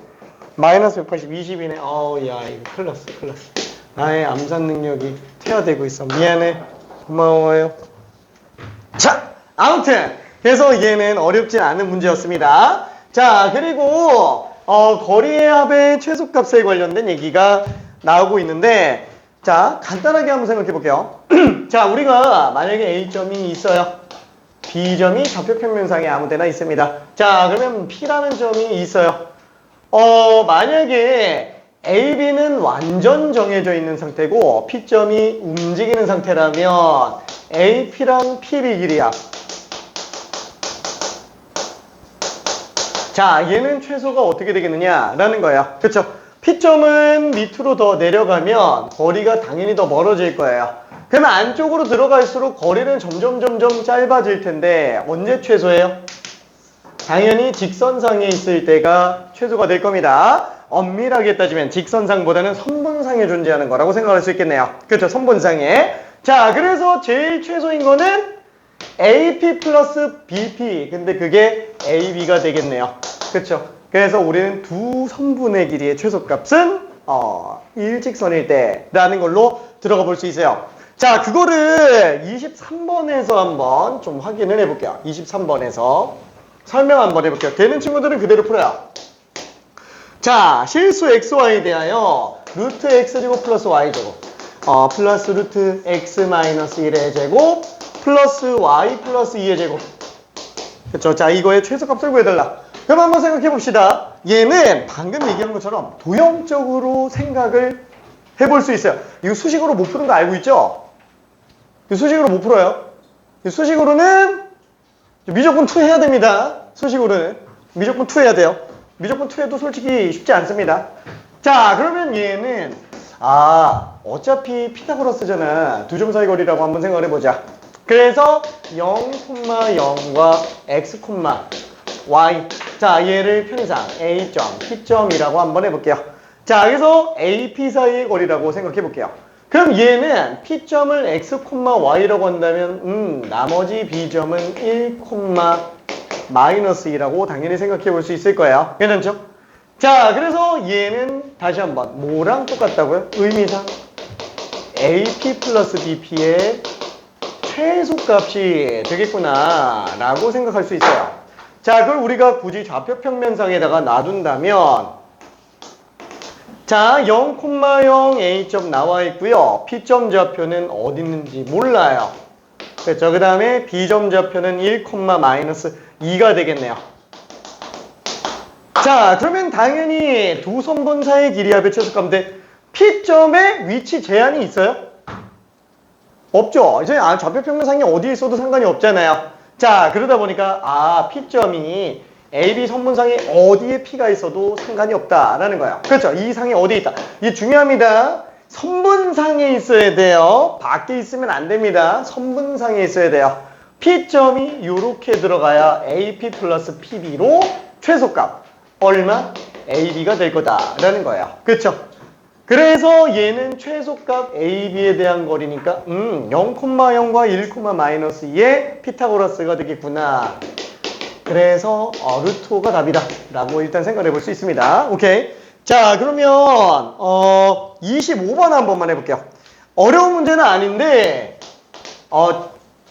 마이너스 180, 20이네. 어우, 야, 이거 큰일 났어, 큰일 났어. 나의 암산 능력이 퇴화되고 있어. 미안해. 고마워요. 자, 아무튼. 그래서 얘는 어렵진 않은 문제였습니다. 자, 그리고, 거리의 합의 최소값에 관련된 얘기가 나오고 있는데, 자, 간단하게 한번 생각해 볼게요. 자, 우리가 만약에 A점이 있어요. B점이 좌표평면상에 아무 데나 있습니다. 자, 그러면 P라는 점이 있어요. 만약에 AB는 완전 정해져 있는 상태고 P점이 움직이는 상태라면 AP랑 PB 길이야. 자, 얘는 최소가 어떻게 되겠느냐라는 거예요. 그쵸? P점은 밑으로 더 내려가면 거리가 당연히 더 멀어질 거예요. 그러면 안쪽으로 들어갈수록 거리는 점점 짧아질 텐데 언제 최소예요? 당연히 직선상에 있을 때가 최소가 될 겁니다. 엄밀하게 따지면 직선상보다는 선분상에 존재하는 거라고 생각할 수 있겠네요. 그렇죠? 선분상에. 자, 그래서 제일 최소인 거는 AP 플러스 BP. 근데 그게 AB가 되겠네요. 그렇죠? 그래서 우리는 두 선분의 길이의 최소값은 일직선일 때라는 걸로 들어가 볼 수 있어요. 자, 그거를 23번에서 한번 좀 확인을 해볼게요. 23번에서 설명 한번 해볼게요. 되는 친구들은 그대로 풀어요. 자, 실수 XY에 대하여 루트 X제곱 플러스 Y제곱 플러스 루트 X 마이너스 1의 제곱 플러스 Y 플러스 2의 제곱. 그쵸? 자, 이거의 최소값을 구해달라. 그럼 한번 생각해 봅시다. 얘는 방금 얘기한 것처럼 도형적으로 생각을 해볼 수 있어요. 이거 수식으로 못 푸는 거 알고 있죠? 이거 수식으로 못 풀어요. 수식으로는 미적분 2 해야 됩니다. 수식으로는 미적분 2 해야 돼요. 미적분 2 해도 솔직히 쉽지 않습니다. 자, 그러면 얘는 어차피 피타고라스잖아. 두 점 사이 거리라고 한번 생각을 해보자. 그래서 0,0과 x, y. 자, 얘를 편의상 A점, P점이라고 한번 해볼게요. 자, 그래서 AP 사이의 거리라고 생각해 볼게요. 그럼 얘는 P점을 X, Y라고 한다면 나머지 B점은 1, 마이너스 2라고 당연히 생각해 볼 수 있을 거예요. 괜찮죠? 자, 그래서 얘는 다시 한번 뭐랑 똑같다고요? 의미상 AP 플러스 BP의 최소값이 되겠구나 라고 생각할 수 있어요. 자, 그걸 우리가 굳이 좌표평면상에다가 놔둔다면 자, 0,0 A점 나와 있고요. P점 좌표는 어디 있는지 몰라요. 그렇죠? 그 다음에 B점 좌표는 1, 마이너스 2가 되겠네요. 자, 그러면 당연히 두 선분 사이의 길이 합의 최소값인데 P점에 위치 제한이 있어요? 없죠? 이제 좌표평면상이 어디에 있어도 상관이 없잖아요. 자, 그러다 보니까 P점이 AB 선분상에 어디에 P가 있어도 상관이 없다라는 거예요. 그렇죠? 이 상에 어디에 있다. 이게 중요합니다. 선분상에 있어야 돼요. 밖에 있으면 안 됩니다. 선분상에 있어야 돼요. P점이 이렇게 들어가야 AP 플러스 PB로 최소값 얼마? AB가 될 거다라는 거예요. 그렇죠? 그래서 얘는 최소값 AB에 대한 거리니까 0,0과 1, 마이너스 2의 피타고라스가 되겠구나. 그래서 루트 5가 답이다 라고 일단 생각해 볼 수 있습니다. 오케이. 자, 그러면 25번 한 번만 해볼게요. 어려운 문제는 아닌데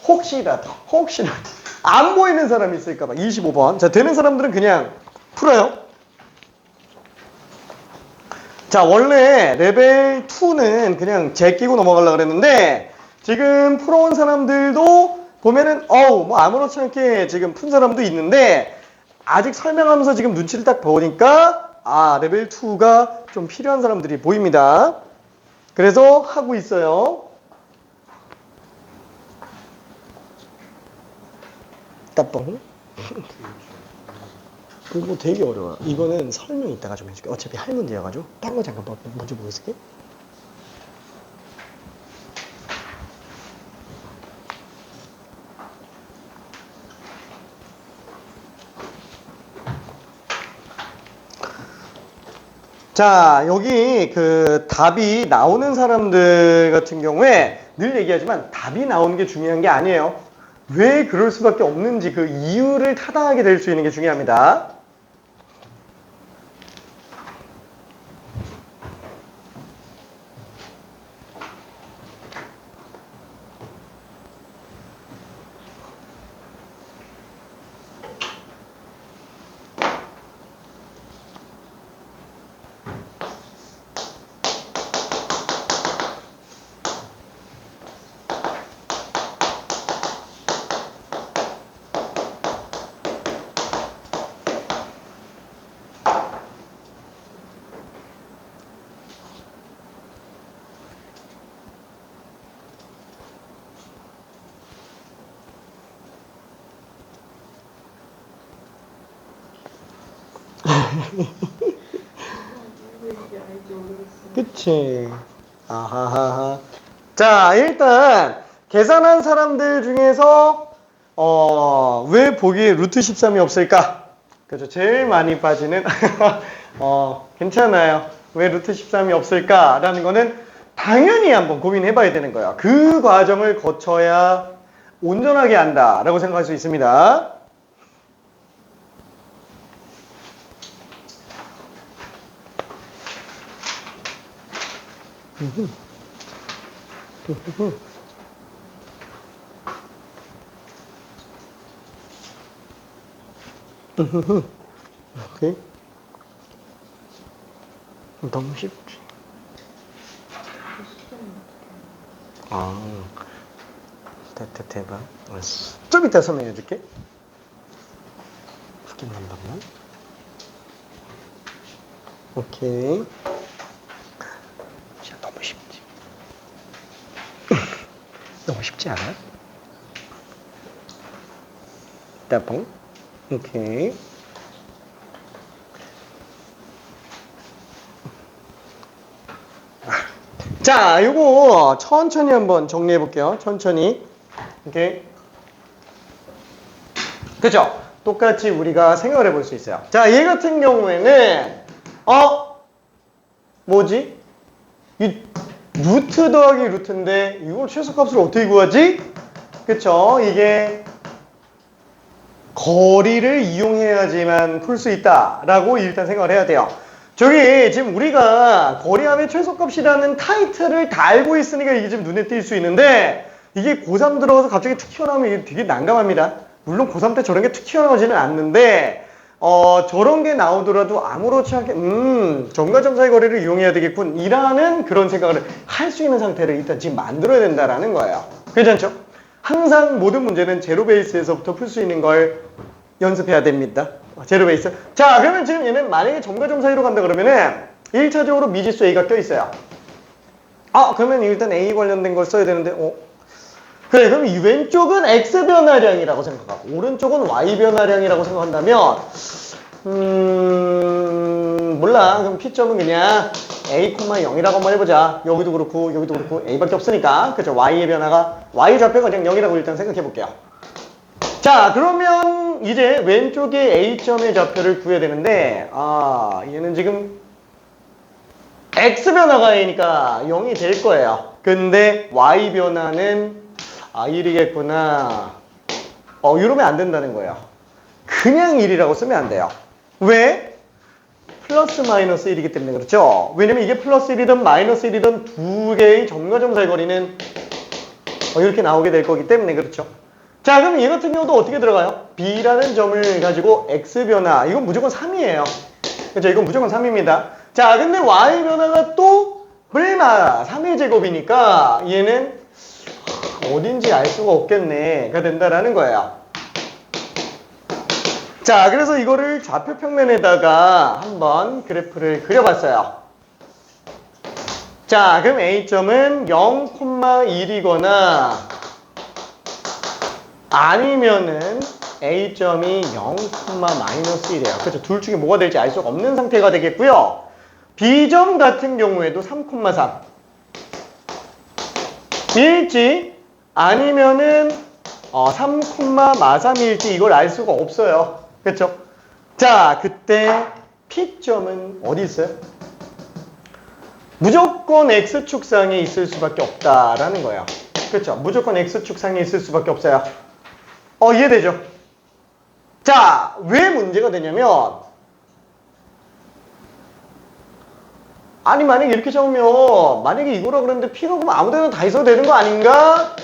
혹시라도 안 보이는 사람이 있을까봐 25번. 자, 되는 사람들은 그냥 풀어요. 자, 원래 레벨 2는 그냥 제끼고 넘어가려고 그랬는데 지금 풀어온 사람들도 보면은 뭐 아무렇지 않게 지금 푼 사람도 있는데 아직 설명하면서 지금 눈치를 딱 보니까 레벨 2가 좀 필요한 사람들이 보입니다. 그래서 하고 있어요. 따뽕. 이거 되게 어려워요. 이거는 설명 이따가 좀 해줄게. 어차피 할 문제여가지고. 딴 거 잠깐 먼저 보고 있을게. 자, 여기 그 답이 나오는 사람들 같은 경우에 늘 얘기하지만 답이 나오는 게 중요한 게 아니에요. 왜 그럴 수밖에 없는지 그 이유를 타당하게 될 수 있는 게 중요합니다. 누구인지 알지 모르겠어. 그치. 아하하하. 자, 일단 계산한 사람들 중에서 왜 보기에 루트 13이 없을까? 그죠. 제일 많이 빠지는 괜찮아요. 왜 루트 13이 없을까라는 거는 당연히 한번 고민해 봐야 되는 거예요. 그 과정을 거쳐야 온전하게 안다라고 생각할 수 있습니다. 오케이. 너무 쉽지. 대박. 알았어. 좀 이따 설명해 줄게. 확인 한 번만. 오케이. 진짜 너무 쉽지. 너무 쉽지 않아? 따봉. 오케이. 자, 요거 천천히 한번 정리해 볼게요. 천천히. 오케이. 그죠? 똑같이 우리가 생각을 해볼 수 있어요. 자, 얘 같은 경우에는 뭐지? 이 루트 더하기 루트인데 이걸 최소값을 어떻게 구하지? 그쵸? 이게 거리를 이용해야지만 풀 수 있다라고 일단 생각을 해야 돼요. 저기 지금 우리가 거리함의 최소값이라는 타이틀을 다 알고 있으니까 이게 지금 눈에 띌 수 있는데 이게 고3 들어가서 갑자기 툭 튀어나오면 이게 되게 난감합니다. 물론 고3 때 저런 게 툭 튀어나오지는 않는데 저런 게 나오더라도 아무렇지 않게 점과 점 사이 거리를 이용해야 되겠군 이라는 그런 생각을 할 수 있는 상태를 일단 지금 만들어야 된다라는 거예요. 괜찮죠? 항상 모든 문제는 제로 베이스에서부터 풀 수 있는 걸 연습해야 됩니다. 제로 베이스. 자, 그러면 지금 얘는 만약에 점과 점 사이로 간다 그러면은 1차적으로 미지수 A가 껴있어요. 그러면 일단 A 관련된 걸 써야 되는데 그래, 그럼 이 왼쪽은 X 변화량이라고 생각하고 오른쪽은 Y 변화량이라고 생각한다면 몰라. 그럼 P점은 그냥 A, 0이라고 한번 해보자. 여기도 그렇고 여기도 그렇고 A밖에 없으니까. 그죠? Y의 변화가 Y 좌표가 그냥 0이라고 일단 생각해 볼게요. 자, 그러면 이제 왼쪽에 A점의 좌표를 구해야 되는데 얘는 지금 X 변화가 A니까 0이 될 거예요. 근데 Y 변화는 1이겠구나. 이러면 안 된다는 거예요. 그냥 1이라고 쓰면 안 돼요. 왜? 플러스 마이너스 1이기 때문에 그렇죠? 왜냐면 이게 플러스 1이든 마이너스 1이든 두 개의 점과 점 사이 거리는 이렇게 나오게 될 거기 때문에 그렇죠? 자, 그럼 얘 같은 경우도 어떻게 들어가요? B라는 점을 가지고 X 변화. 이건 무조건 3이에요. 그렇죠? 이건 무조건 3입니다. 자, 근데 y 변화가 또 얼마? 3의 제곱이니까 얘는 어딘지 알 수가 없겠네가 된다라는 거예요. 자, 그래서 이거를 좌표 평면에다가 한번 그래프를 그려봤어요. 자, 그럼 A점은 0,1이거나 아니면은 A점이 0,-1이에요. 그렇죠. 둘 중에 뭐가 될지 알 수가 없는 상태가 되겠고요. B점 같은 경우에도 3,3 일지 아니면은 3,-3일지 이걸 알 수가 없어요. 그렇죠? 자, 그때 P점은 어디 있어요? 무조건 X축상에 있을 수밖에 없다라는 거예요. 그렇죠? 무조건 X축상에 있을 수밖에 없어요. 이해되죠? 자, 왜 문제가 되냐면 아니 만약에 이렇게 적으면 만약에 이거라 그랬는데 P가 그럼 아무데나 다 있어도 되는 거 아닌가?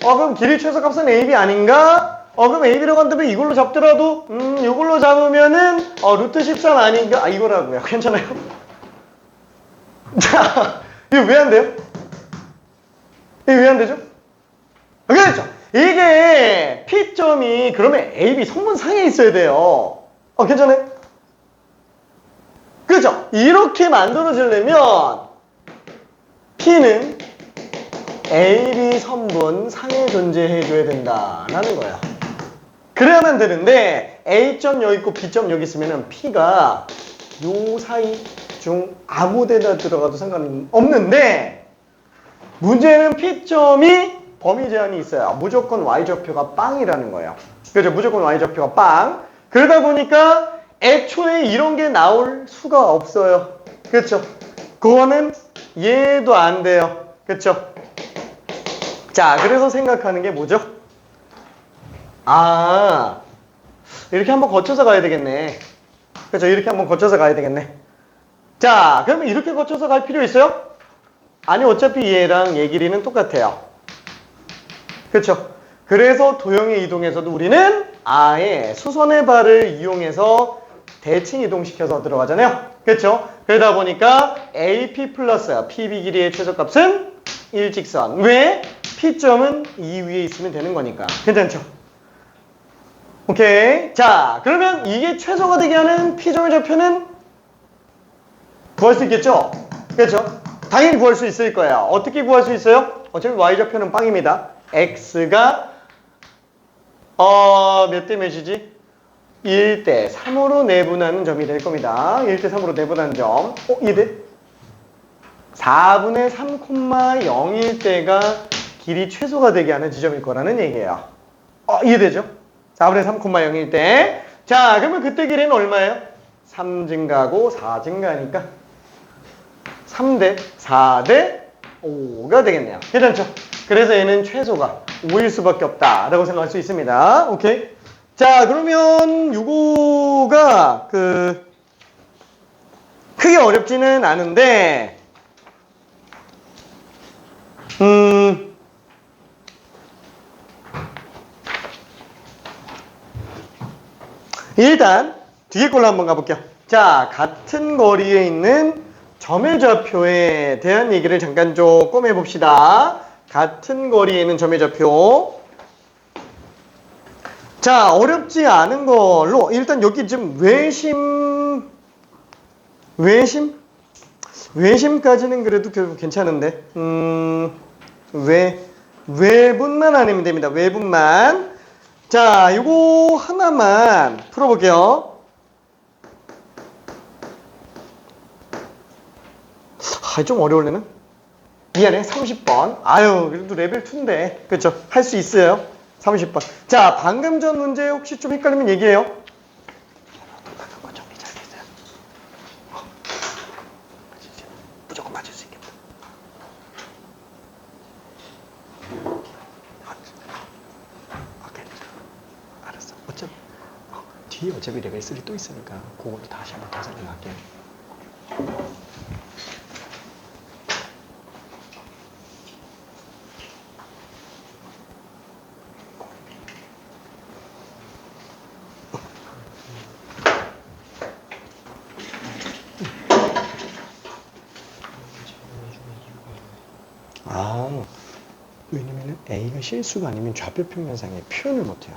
그럼 길이 최소값은 AB 아닌가? 그럼 AB라고 한다면 이걸로 잡더라도 이걸로 잡으면은 루트 13 아닌가? 이거라고요. 괜찮아요? 자, 이거 왜 안 돼요? 이게 왜 안 되죠? 그렇죠. 이게 P점이 그러면 AB 성분상에 있어야 돼요. 괜찮아요? 그렇죠. 이렇게 만들어지려면 P는 AB 선분 상에 존재해줘야 된다라는 거예요. 그래야만 되는데 A점 여기 있고 B점 여기 있으면 P가 요 사이 중 아무 데나 들어가도 상관없는데 문제는 P점이 범위 제한이 있어요. 무조건 Y좌표가 빵이라는 거예요. 그죠? 무조건 Y좌표가 빵. 그러다 보니까 애초에 이런 게 나올 수가 없어요. 그렇죠? 그거는 얘도 안 돼요. 그렇죠? 자, 그래서 생각하는 게 뭐죠? 이렇게 한번 거쳐서 가야 되겠네. 그렇죠? 이렇게 한번 거쳐서 가야 되겠네. 자, 그러면 이렇게 거쳐서 갈 필요 있어요? 아니, 어차피 얘랑 얘 길이는 똑같아요. 그렇죠? 그래서 도형의 이동에서도 우리는 아예 수선의 발을 이용해서 대칭 이동시켜서 들어가잖아요. 그렇죠? 그러다 보니까 AP 플러스 PB 길이의 최소값은 일직선. 왜? P점은 이 위에 있으면 되는 거니까. 괜찮죠? 오케이. 자, 그러면 이게 최소가 되게 하는 P점의 좌표는 구할 수 있겠죠? 그렇죠? 당연히 구할 수 있을 거예요. 어떻게 구할 수 있어요? 어차피 Y좌표는 빵입니다. X가 몇 대 몇이지? 1대 3으로 내분하는 점이 될 겁니다. 1대 3으로 내분하는 점. 이해돼? 4분의 3,0일 때가 길이 최소가 되게 하는 지점일 거라는 얘기예요. 이해되죠? 4분의 3,0일 때. 자, 그러면 그때 길이는 얼마예요? 3 증가하고 4 증가하니까 3대 4대 5가 되겠네요. 괜찮죠? 그래서 얘는 최소가 5일 수밖에 없다라고 생각할 수 있습니다. 오케이? 자, 그러면 요거가 크게 어렵지는 않은데 일단 뒤에 걸로 한번 가볼게요. 자, 같은 거리에 있는 점의 좌표에 대한 얘기를 잠깐 조금 해봅시다. 같은 거리에 있는 점의 좌표. 자, 어렵지 않은 걸로 일단 여기 지금 외심까지는 그래도 결국 괜찮은데 외분만 아니면 됩니다. 외분만. 자, 요거 하나만 풀어볼게요. 좀 어려울래나? 미안해, 30번. 그래도 레벨 2인데. 그쵸? 할 수 있어요. 30번. 자, 방금 전 문제 혹시 좀 헷갈리면 얘기해요. 방금 거 정리 잘 됐어요. 무조건 맞을 수 있겠다. 오케이. 알았어. 뒤에 어차피 레벨 3 또 있으니까 그걸로 다시 한번 더 설명할게요. 아, 왜냐면은 A가 실수가 아니면 좌표 평면상에 표현을 못해요.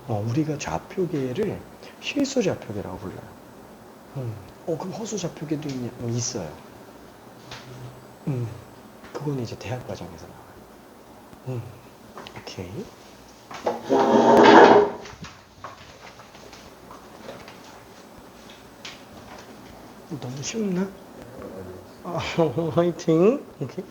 우리가 좌표계를 실수 좌표계라고 불러요. 그럼 허수 좌표계도 있냐? 있어요. 그건 이제 대학 과정에서 나와요. 오케이. 너무 쉬웠나? 화이팅. 오케이.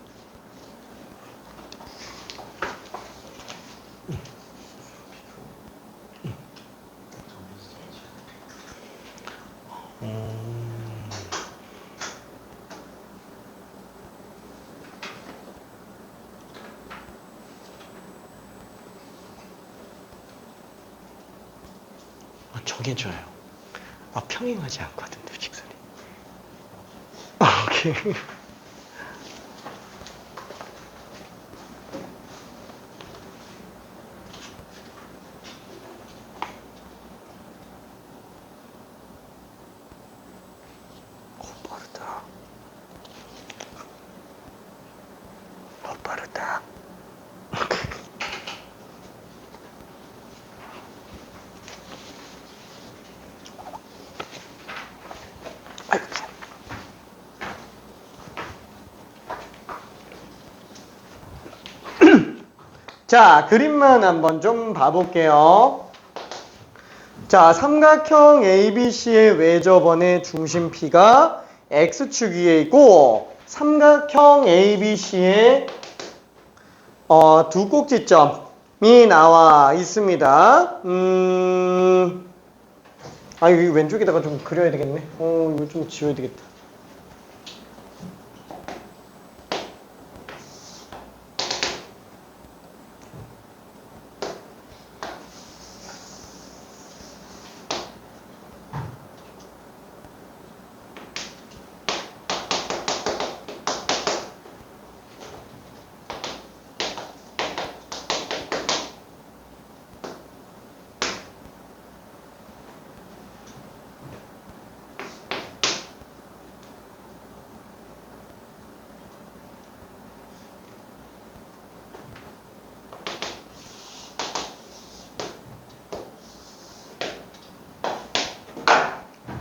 정해줘요. 평행하지 않거든, 두 직선이. 오케이. 빠르다. 빠르다. 자, 그림만 한번 좀 봐볼게요. 자, 삼각형 ABC의 외접원의 중심 P가 X축 위에 있고, 삼각형 ABC의 두 꼭지점이 나와 있습니다. 여기 왼쪽에다가 좀 그려야 되겠네. 이거 좀 지워야 되겠다.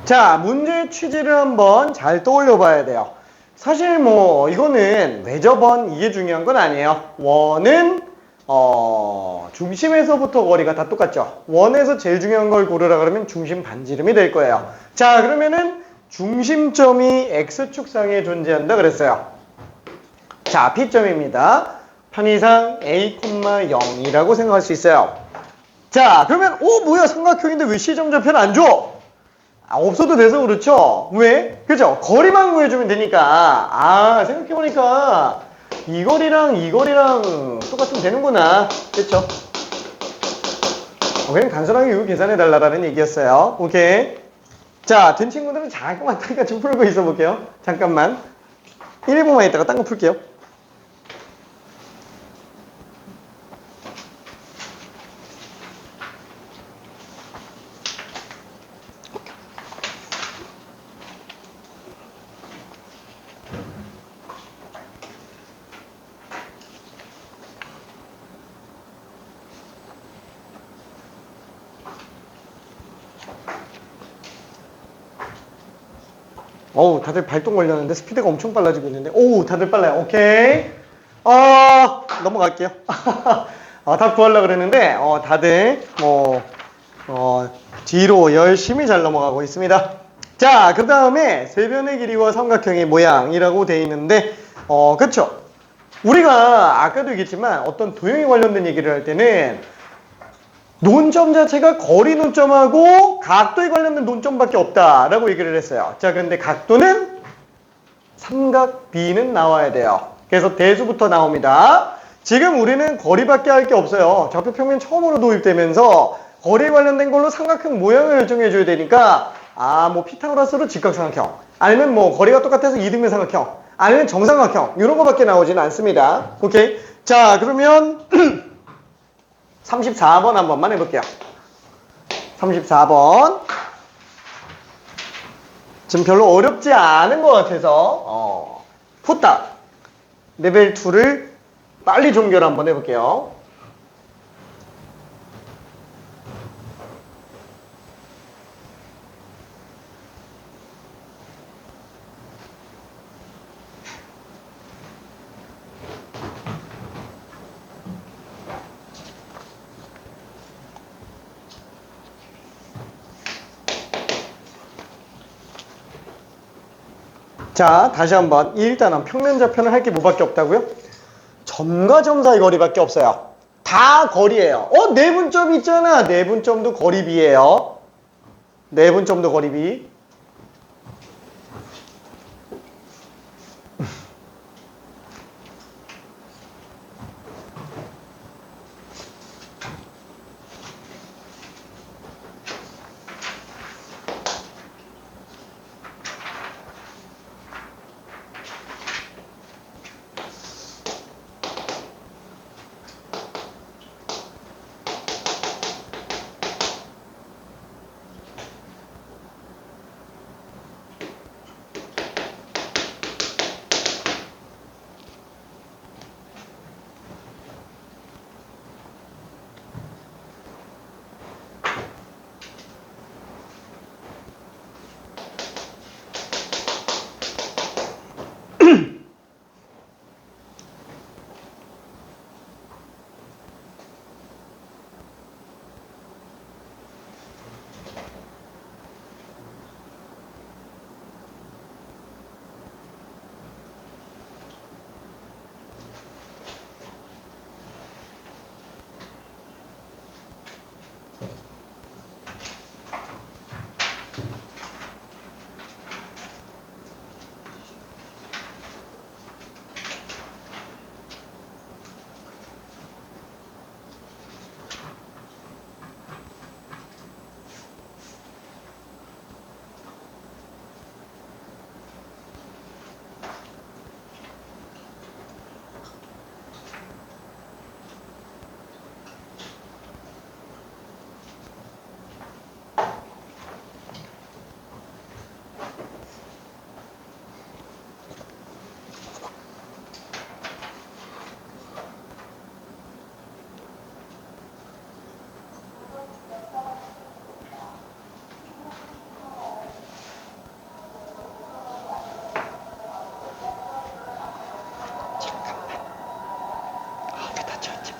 자, 문제의 취지를 한번 잘 떠올려 봐야 돼요. 사실 이거는 외접원 이게 중요한 건 아니에요. 원은 중심에서부터 거리가 다 똑같죠. 원에서 제일 중요한 걸 고르라 그러면 중심 반지름이 될 거예요. 자, 그러면은 중심점이 X축상에 존재한다 그랬어요. 자, P점입니다. 편의상 A, 0이라고 생각할 수 있어요. 자, 그러면 뭐야, 삼각형인데 왜 C점 좌표는 안 줘? 없어도 돼서 그렇죠? 왜? 그죠? 거리만 구해주면 되니까. 생각해보니까 이 거리랑 똑같으면 되는구나. 그쵸? 그냥 단순하게 이거 계산해달라는 얘기였어요. 오케이. 자, 된 친구들은 잠깐만 좀 풀고 있어 볼게요. 잠깐만. 1분만 있다가 딴 거 풀게요. 다들 발동 걸렸는데 스피드가 엄청 빨라지고 있는데 다들 빨라요. 오케이. 넘어갈게요. 다 구하려고 그랬는데 다들 뒤로 열심히 잘 넘어가고 있습니다. 자, 그 다음에 세변의 길이와 삼각형의 모양이라고 돼 있는데 그쵸? 우리가 아까도 얘기했지만 어떤 도형에 관련된 얘기를 할 때는 논점 자체가 거리 논점하고 각도에 관련된 논점밖에 없다라고 얘기를 했어요. 자, 그런데 각도는 삼각 B는 나와야 돼요. 그래서 대수부터 나옵니다. 지금 우리는 거리밖에 할 게 없어요. 좌표 평면 처음으로 도입되면서 거리에 관련된 걸로 삼각형 모양을 결정해 줘야 되니까 피타고라스로 직각삼각형, 아니면 거리가 똑같아서 이등변 삼각형, 아니면 정삼각형 이런 거밖에 나오지는 않습니다. 오케이. 자, 그러면 34번 한 번만 해볼게요. 34번. 지금 별로 어렵지 않은 것 같아서 푸다. 레벨 2를 빨리 종결 한번 해볼게요. 자, 다시 한번. 일단은 평면좌표는 할 게 뭐밖에 없다고요? 점과 점 사이 거리밖에 없어요. 다 거리예요. 내분점 있잖아. 내분점도 거리비예요. 내분점도 거리비.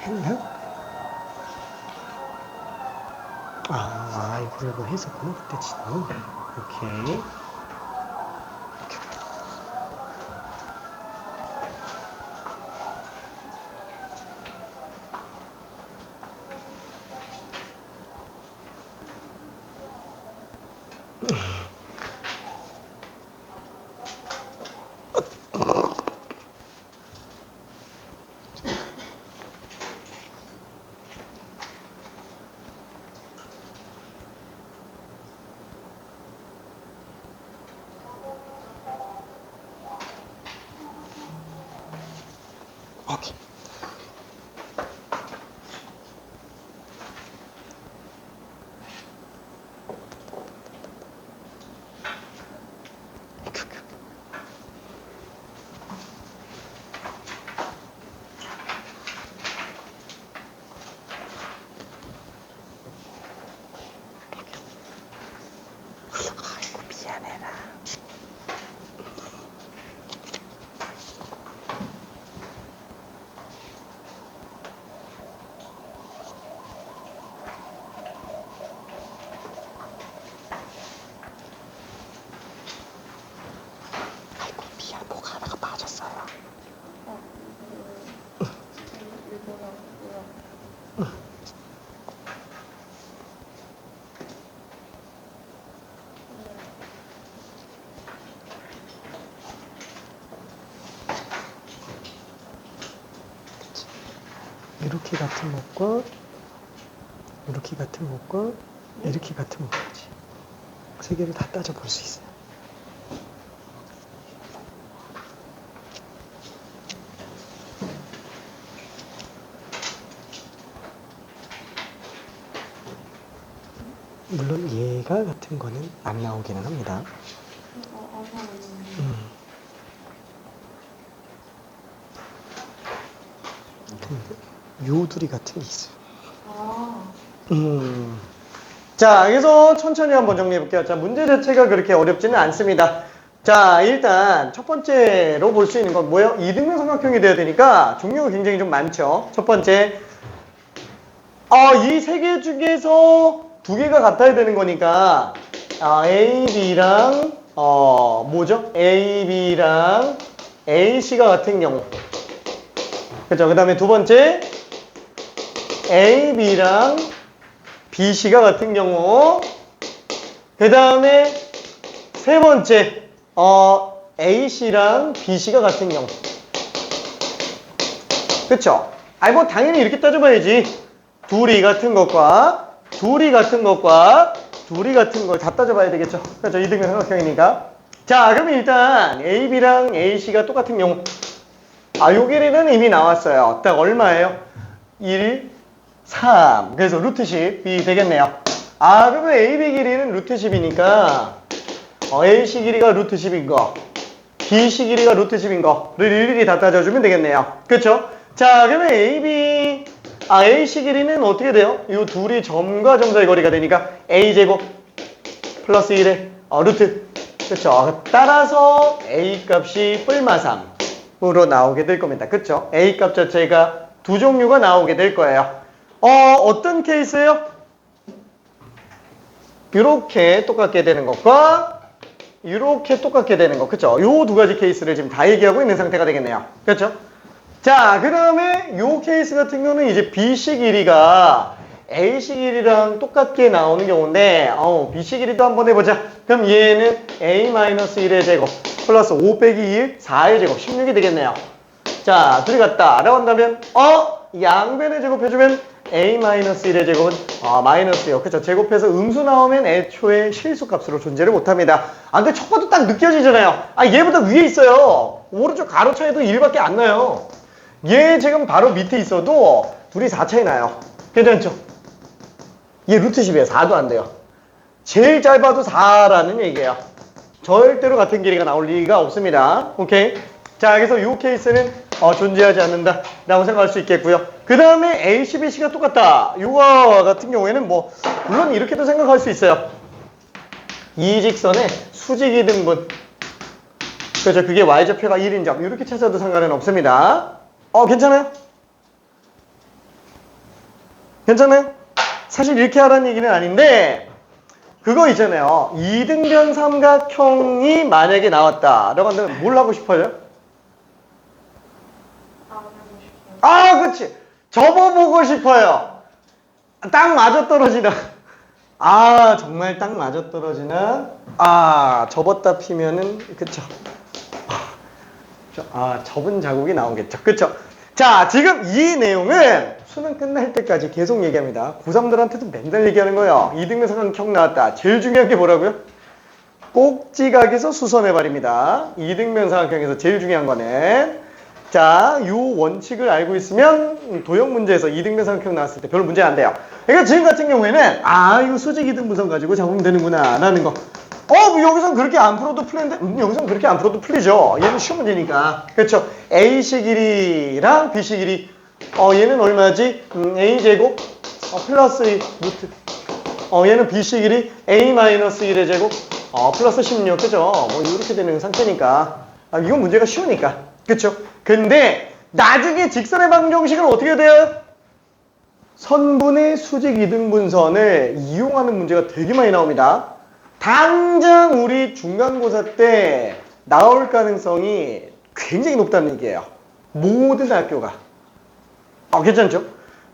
했나? 이거 했었구나 그때 지금. 오케이. 오케이. 아이고 미안해라. 뭐가 하나가 빠졌어요. 이렇게 같은 목과 이렇게 같은 목과 이렇게 같은 목까지 세 개를 다 따져 볼 수 있어요. 물론 얘가 같은 거는 안 나오기는 합니다. 요 둘이 같은 게 있어요. 아, 자, 그래서 천천히 한번 정리해 볼게요. 자, 문제 자체가 그렇게 어렵지는 않습니다. 자, 일단 첫 번째로 볼 수 있는 건 뭐예요? 이등변 삼각형이 돼야 되니까 종류가 굉장히 좀 많죠. 첫 번째, 이 세 개 중에서 두 개가 같아야 되는 거니까 A, B랑 뭐죠? A, B랑 A, C가 같은 경우. 그렇죠? 그 다음에 두 번째 A, B랑 B, C가 같은 경우. 그 다음에 세 번째 A, C랑 B, C가 같은 경우. 그쵸? 아니 뭐 당연히 이렇게 따져봐야지. 둘이 같은 것과 둘이 같은 것과 둘이 같은 걸 다 따져봐야 되겠죠. 그렇죠? 이등변 삼각형이니까. 자, 그러면 일단 A, B랑 A, C가 똑같은 경우. 요 길이는 이미 나왔어요. 딱 얼마예요? 1, 3. 그래서 루트 10이 되겠네요. 그러면 AB 길이는 루트 10이니까 AC 길이가 루트 10인 거, BC 길이가 루트 10인 거를 일일이 다 따져주면 되겠네요. 그쵸? 자, 그러면 AC 길이는 어떻게 돼요? 이 둘이 점과 점 사이 거리가 되니까 A제곱 플러스 1의 루트. 그쵸? 따라서 A 값이 뿔마 3으로 나오게 될 겁니다. 그쵸? A 값 자체가 두 종류가 나오게 될 거예요. 어떤 케이스예요? 이렇게 똑같게 되는 것과 이렇게 똑같게 되는 것. 그쵸? 요 두 가지 케이스를 지금 다 얘기하고 있는 상태가 되겠네요. 그렇죠? 자, 그 다음에 요 케이스 같은 경우는 이제 BC 길이가 AC 길이랑 똑같게 나오는 경우인데 BC 길이도 한번 해보자. 그럼 얘는 A-1의 제곱 플러스 5 빼기 1, 4의 제곱 16이 되겠네요. 자, 둘이 같다 라고 한다면 양변의 제곱해주면 A-1의 제곱은 마이너스요. 그쵸? 제곱해서 음수 나오면 애초에 실수값으로 존재를 못합니다. 근데 첫 번도 딱 느껴지잖아요. 얘보다 위에 있어요. 오른쪽 가로 차이도 1밖에 안 나요. 얘 지금 바로 밑에 있어도 둘이 4 차이 나요. 괜찮죠? 얘 루트 10이에요. 4도 안 돼요. 제일 짧아도 4라는 얘기예요. 절대로 같은 길이가 나올 리가 없습니다. 오케이? 자, 그래서 이 케이스는 존재하지 않는다 라고 생각할 수 있겠고요. 그 다음에 AC, BC가 똑같다. 이거 같은 경우에는 물론 이렇게도 생각할 수 있어요. 이 직선의 수직이 등분. 그렇죠? 그게 y좌표가 1인 점. 이렇게 찾아도 상관은 없습니다. 괜찮아요? 괜찮아요? 사실 이렇게 하라는 얘기는 아닌데 그거 있잖아요. 이등변 삼각형이 만약에 나왔다라고 한다면 뭘 하고 싶어요? 그치. 접어보고 싶어요. 딱 맞아떨어지나. 정말 딱 맞아떨어지나. 접었다 피면은, 그쵸. 접은 자국이 나오겠죠. 그쵸. 자, 지금 이 내용은 수능 끝날 때까지 계속 얘기합니다. 고3들한테도 맨날 얘기하는 거예요. 이등변 삼각형 나왔다. 제일 중요한 게 뭐라고요? 꼭지각에서 수선해버립니다. 이등변 삼각형에서 제일 중요한 거는 자, 요 원칙을 알고 있으면 도형 문제에서 이등변 삼각형 나왔을 때 별 문제 안 돼요. 그러니까 지금 같은 경우에는 이거 수직 이등분선 가지고 잡으면 되는구나 라는 거. 여기선 그렇게 안 풀어도 풀리는데 여기선 그렇게 안 풀어도 풀리죠. 얘는 쉬운 문제니까. 그렇죠? AC 길이랑 BC 길이 얘는 얼마지? A제곱 플러스 루트 얘는 BC 길이 A-1의 제곱 플러스 16. 그죠? 이렇게 되는 상태니까 이건 문제가 쉬우니까. 그쵸? 근데 나중에 직선의 방정식은 어떻게 돼요? 선분의 수직 이등분선을 이용하는 문제가 되게 많이 나옵니다. 당장 우리 중간고사 때 나올 가능성이 굉장히 높다는 얘기예요. 모든 학교가. 괜찮죠?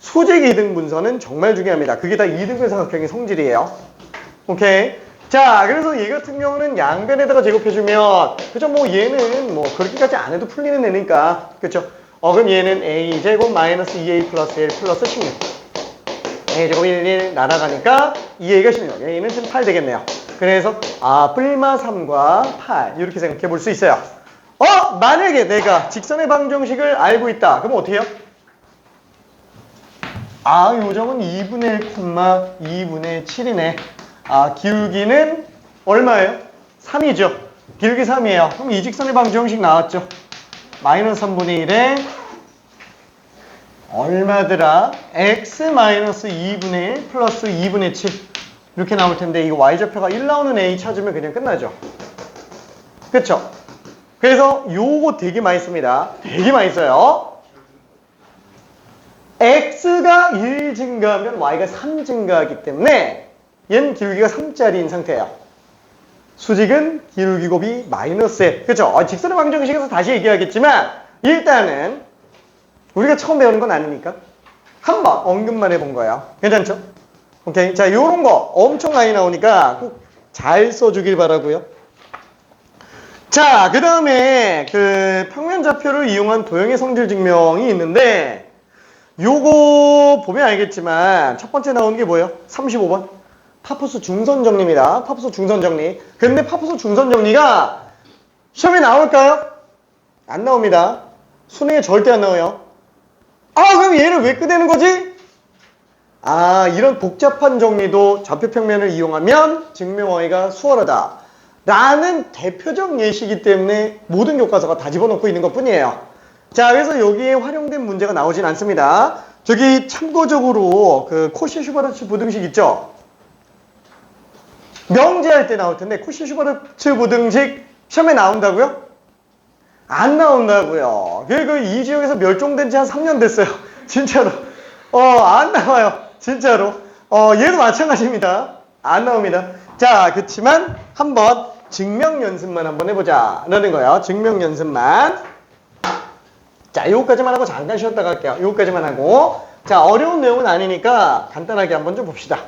수직 이등분선은 정말 중요합니다. 그게 다 이등변 삼각형의 성질이에요. 오케이? 자, 그래서 얘 같은 경우는 양변에다가 제곱해주면, 그죠? 얘는 그렇게까지 안 해도 풀리는 애니까. 그죠? 그럼 얘는 A제곱 마이너스 2A 플러스 1 플러스 16. A제곱 1 날아가니까 2A가 16. A는 지금 8 되겠네요. 그래서, 뿔마 3과 8. 이렇게 생각해 볼 수 있어요. 만약에 내가 직선의 방정식을 알고 있다. 그럼 어떻게 해요? 요정은 2분의 1, 2분의 7이네. 기울기는 얼마예요? 3이죠. 기울기 3이에요. 그럼 이 직선의 방정식 나왔죠. 마이너스 3분의 1에 얼마더라? x-2분의 1 플러스 2분의 7 이렇게 나올 텐데 이거 y좌표가 1 나오는 a 찾으면 그냥 끝나죠. 그쵸? 그래서 요거 되게 많이 씁니다. 되게 많이 써요. x가 1 증가하면 y가 3 증가하기 때문에 얘는 기울기가 3짜리인 상태예요. 수직은 기울기 곱이 -1. 그쵸? 직선의 방정식에서 다시 얘기하겠지만 일단은 우리가 처음 배우는 건 아니니까 한번 언급만 해본 거예요. 괜찮죠? 오케이. 자, 요런 거 엄청 많이 나오니까 꼭 잘 써주길 바라고요. 자, 그 다음에 그 평면 좌표를 이용한 도형의 성질 증명이 있는데 요거 보면 알겠지만 첫 번째 나오는 게 뭐예요? 35번. 파푸스 중선 정리입니다. 파푸스 중선 정리. 근데 파푸스 중선 정리가 시험에 나올까요? 안 나옵니다. 수능에 절대 안 나와요. 아, 그럼 얘를 왜 끄내는 거지? 아, 이런 복잡한 정리도 좌표 평면을 이용하면 증명하기가 수월하다 라는 대표적 예시이기 때문에 모든 교과서가 다 집어넣고 있는 것 뿐이에요. 자, 그래서 여기에 활용된 문제가 나오진 않습니다. 저기 참고적으로 그 코시-슈바르츠 부등식 있죠? 명제할 때 나올 텐데 코시-슈바르츠 부등식 시험에 나온다고요? 안 나온다고요. 그 이 지역에서 멸종된 지 한 3년 됐어요. 진짜로. 안 나와요. 진짜로. 얘도 마찬가지입니다. 안 나옵니다. 자, 그치만 한번 증명 연습만 한번 해보자 라는 거예요. 증명 연습만. 자, 요거까지만 하고 잠깐 쉬었다 갈게요. 요거까지만 하고. 자, 어려운 내용은 아니니까 간단하게 한번 좀 봅시다.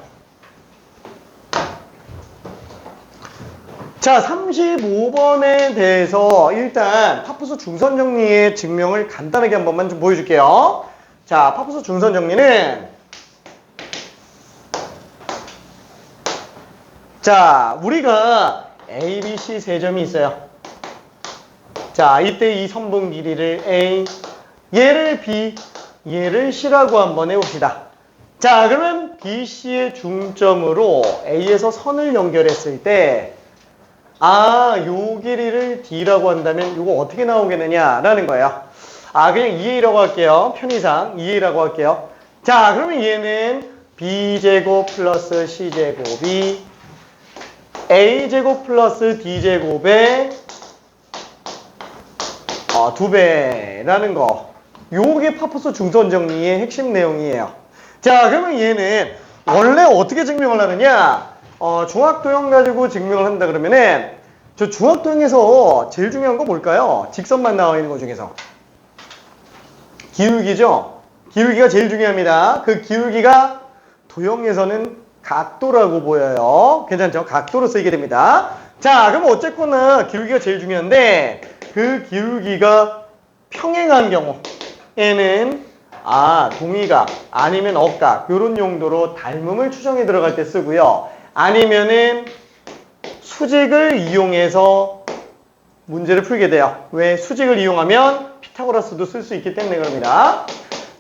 자, 35번에 대해서 일단 파푸스 중선 정리의 증명을 간단하게 한 번만 좀 보여줄게요. 자, 파푸스 중선 정리는 자, 우리가 A, B, C 세 점이 있어요. 자, 이때 이 선분 길이를 A, 얘를 B, 얘를 C라고 한번 해봅시다. 자, 그러면 B, C의 중점으로 A에서 선을 연결했을 때 요 길이를 D라고 한다면 이거 어떻게 나오겠느냐라는 거예요. 그냥 2A라고 할게요. 편의상 2A라고 할게요. 자, 그러면 얘는 B제곱 플러스 C제곱이 A제곱 플러스 D제곱의 2배라는 거. 요게 파푸스 중선 정리의 핵심 내용이에요. 자, 그러면 얘는 원래 어떻게 증명을 하느냐? 중학도형 가지고 증명을 한다 그러면은 저 중학도형에서 제일 중요한 거 뭘까요? 직선만 나와 있는 것 중에서 기울기죠? 기울기가 제일 중요합니다. 그 기울기가 도형에서는 각도라고 보여요. 괜찮죠? 각도로 쓰이게 됩니다. 자, 그럼 어쨌거나 기울기가 제일 중요한데 그 기울기가 평행한 경우에는 동의각 아니면 억각 이런 용도로 닮음을 추정해 들어갈 때 쓰고요. 아니면은 수직을 이용해서 문제를 풀게 돼요. 왜? 수직을 이용하면 피타고라스도 쓸 수 있기 때문에 그럽니다.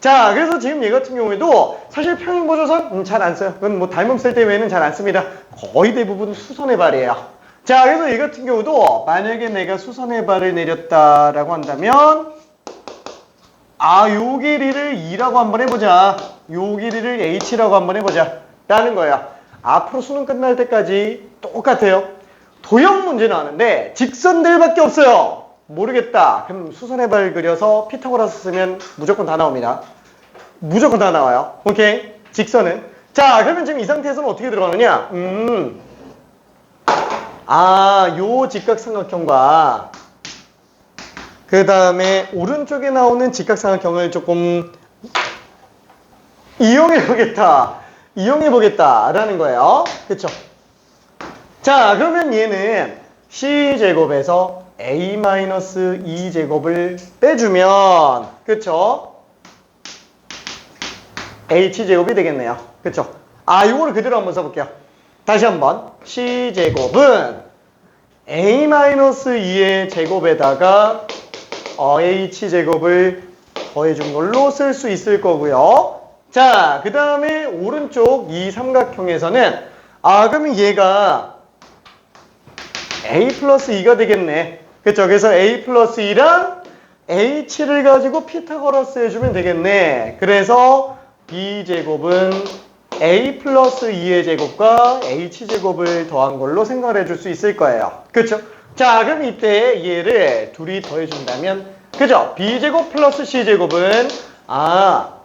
자, 그래서 지금 얘 같은 경우에도 사실 평행보조선 잘 안 써요. 그건 뭐 닮음 쓸 때 외에는 잘 안 씁니다. 거의 대부분 수선의 발이에요. 자, 그래서 얘 같은 경우도 만약에 내가 수선의 발을 내렸다라고 한다면 요 길이를 2라고 한번 해보자. 요 길이를 h라고 한번 해보자 라는 거예요. 앞으로 수능 끝날 때까지 똑같아요. 도형 문제 나왔는데 직선들밖에 없어요. 모르겠다. 그럼 수선의 발 그려서 피타고라스 쓰면 무조건 다 나옵니다. 무조건 다 나와요. 오케이? 직선은. 자, 그러면 지금 이 상태에서는 어떻게 들어가느냐? 요 직각삼각형과 그 다음에 오른쪽에 나오는 직각삼각형을 조금 이용해보겠다라는 거예요. 그쵸? 자, 그러면 얘는 C제곱에서 A-2제곱을 빼주면, 그쵸? H제곱이 되겠네요. 그쵸? 요거를 그대로 한번 써볼게요. 다시 한번. C제곱은 A-2의 제곱에다가 H제곱을 더해준 걸로 쓸 수 있을 거고요. 자, 그 다음에 오른쪽 이 삼각형에서는 그러면 얘가 A 플러스 2가 되겠네. 그쵸? 그래서 A 플러스 2랑 h를 가지고 피타고라스 해주면 되겠네. 그래서 b제곱은 a 플러스 2의 제곱과 h제곱을 더한 걸로 생각을 해줄 수 있을 거예요. 그렇죠? 자, 그럼 이때 얘를 둘이 더해준다면, 그죠? b제곱 플러스 c제곱은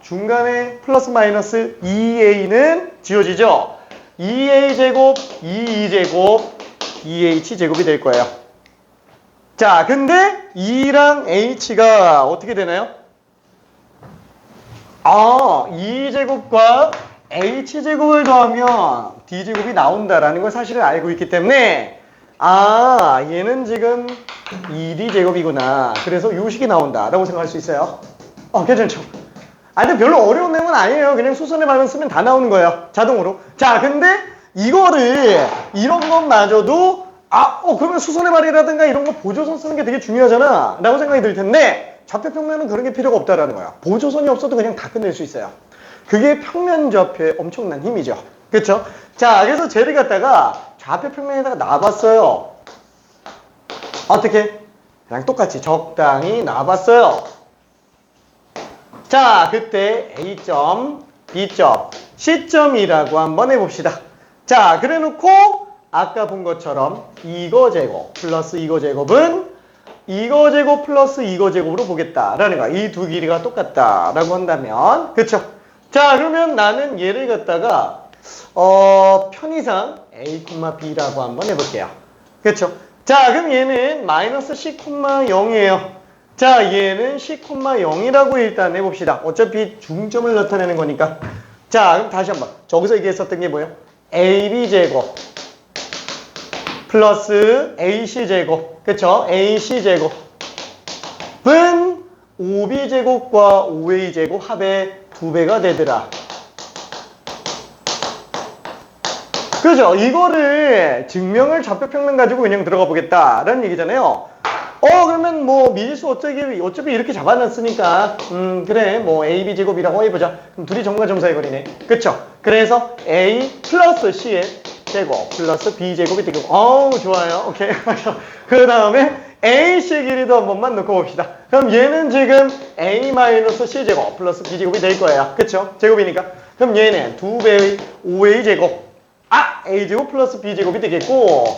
중간에 플러스 마이너스 2a는 지워지죠? 2a제곱, 2제곱, 2h제곱이 될 거예요. 자, 근데 2랑 h가 어떻게 되나요? 2제곱과 h제곱을 더하면 d제곱이 나온다라는 걸 사실을 알고 있기 때문에 얘는 지금 2d제곱이구나. 그래서 요식이 나온다라고 생각할 수 있어요. 괜찮죠? 근데 별로 어려운 내용은 아니에요. 그냥 수선의 방을 쓰면 다 나오는 거예요. 자동으로. 자, 근데 이거를 이런 것마저도 그러면 수선의 발이라든가 이런 거 보조선 쓰는 게 되게 중요하잖아 라고 생각이 들 텐데 좌표평면은 그런 게 필요가 없다라는 거야. 보조선이 없어도 그냥 다 끝낼 수 있어요. 그게 평면 좌표의 엄청난 힘이죠. 그렇죠? 자, 그래서 쟤를 갖다가 좌표평면에다가 놔봤어요. 어떻게? 그냥 똑같이 적당히 놔봤어요. 자, 그때 A점, B점, C점이라고 한번 해봅시다. 자, 그래 놓고 아까 본 것처럼 이거 제곱 플러스 이거 제곱은 이거 제곱 플러스 이거 제곱으로 보겠다라는 거야. 이 두 길이가 똑같다라고 한다면, 그쵸? 자, 그러면 나는 얘를 갖다가 편의상 A, B라고 한번 해볼게요. 그쵸? 자, 그럼 얘는 마이너스 C, 0이에요. 자, 얘는 C, 0이라고 일단 해봅시다. 어차피 중점을 나타내는 거니까. 자, 그럼 다시 한번. 저기서 얘기했었던 게 뭐예요? AB제곱 플러스 AC제곱. 그쵸? AC제곱은 5B제곱과 5A제곱 합의 2배가 되더라. 그죠? 이거를 증명을 좌표평면 가지고 그냥 들어가 보겠다라는 얘기잖아요. 그러면 뭐 미지수 어차피 이렇게 잡아놨으니까 그래 뭐 AB 제곱이라고 해보자. 그럼 둘이 점과 점사의 거리네. 그쵸? 그래서 A 플러스 C의 제곱 플러스 B 제곱이 되고 좋아요. 오케이. 그 다음에 AC 길이도 한 번만 넣고 봅시다. 그럼 얘는 지금 A 마이너스 C 제곱 플러스 B 제곱이 될 거예요. 그쵸? 제곱이니까. 그럼 얘는 2배의 5A 제곱 A 제곱 플러스 B 제곱이 되겠고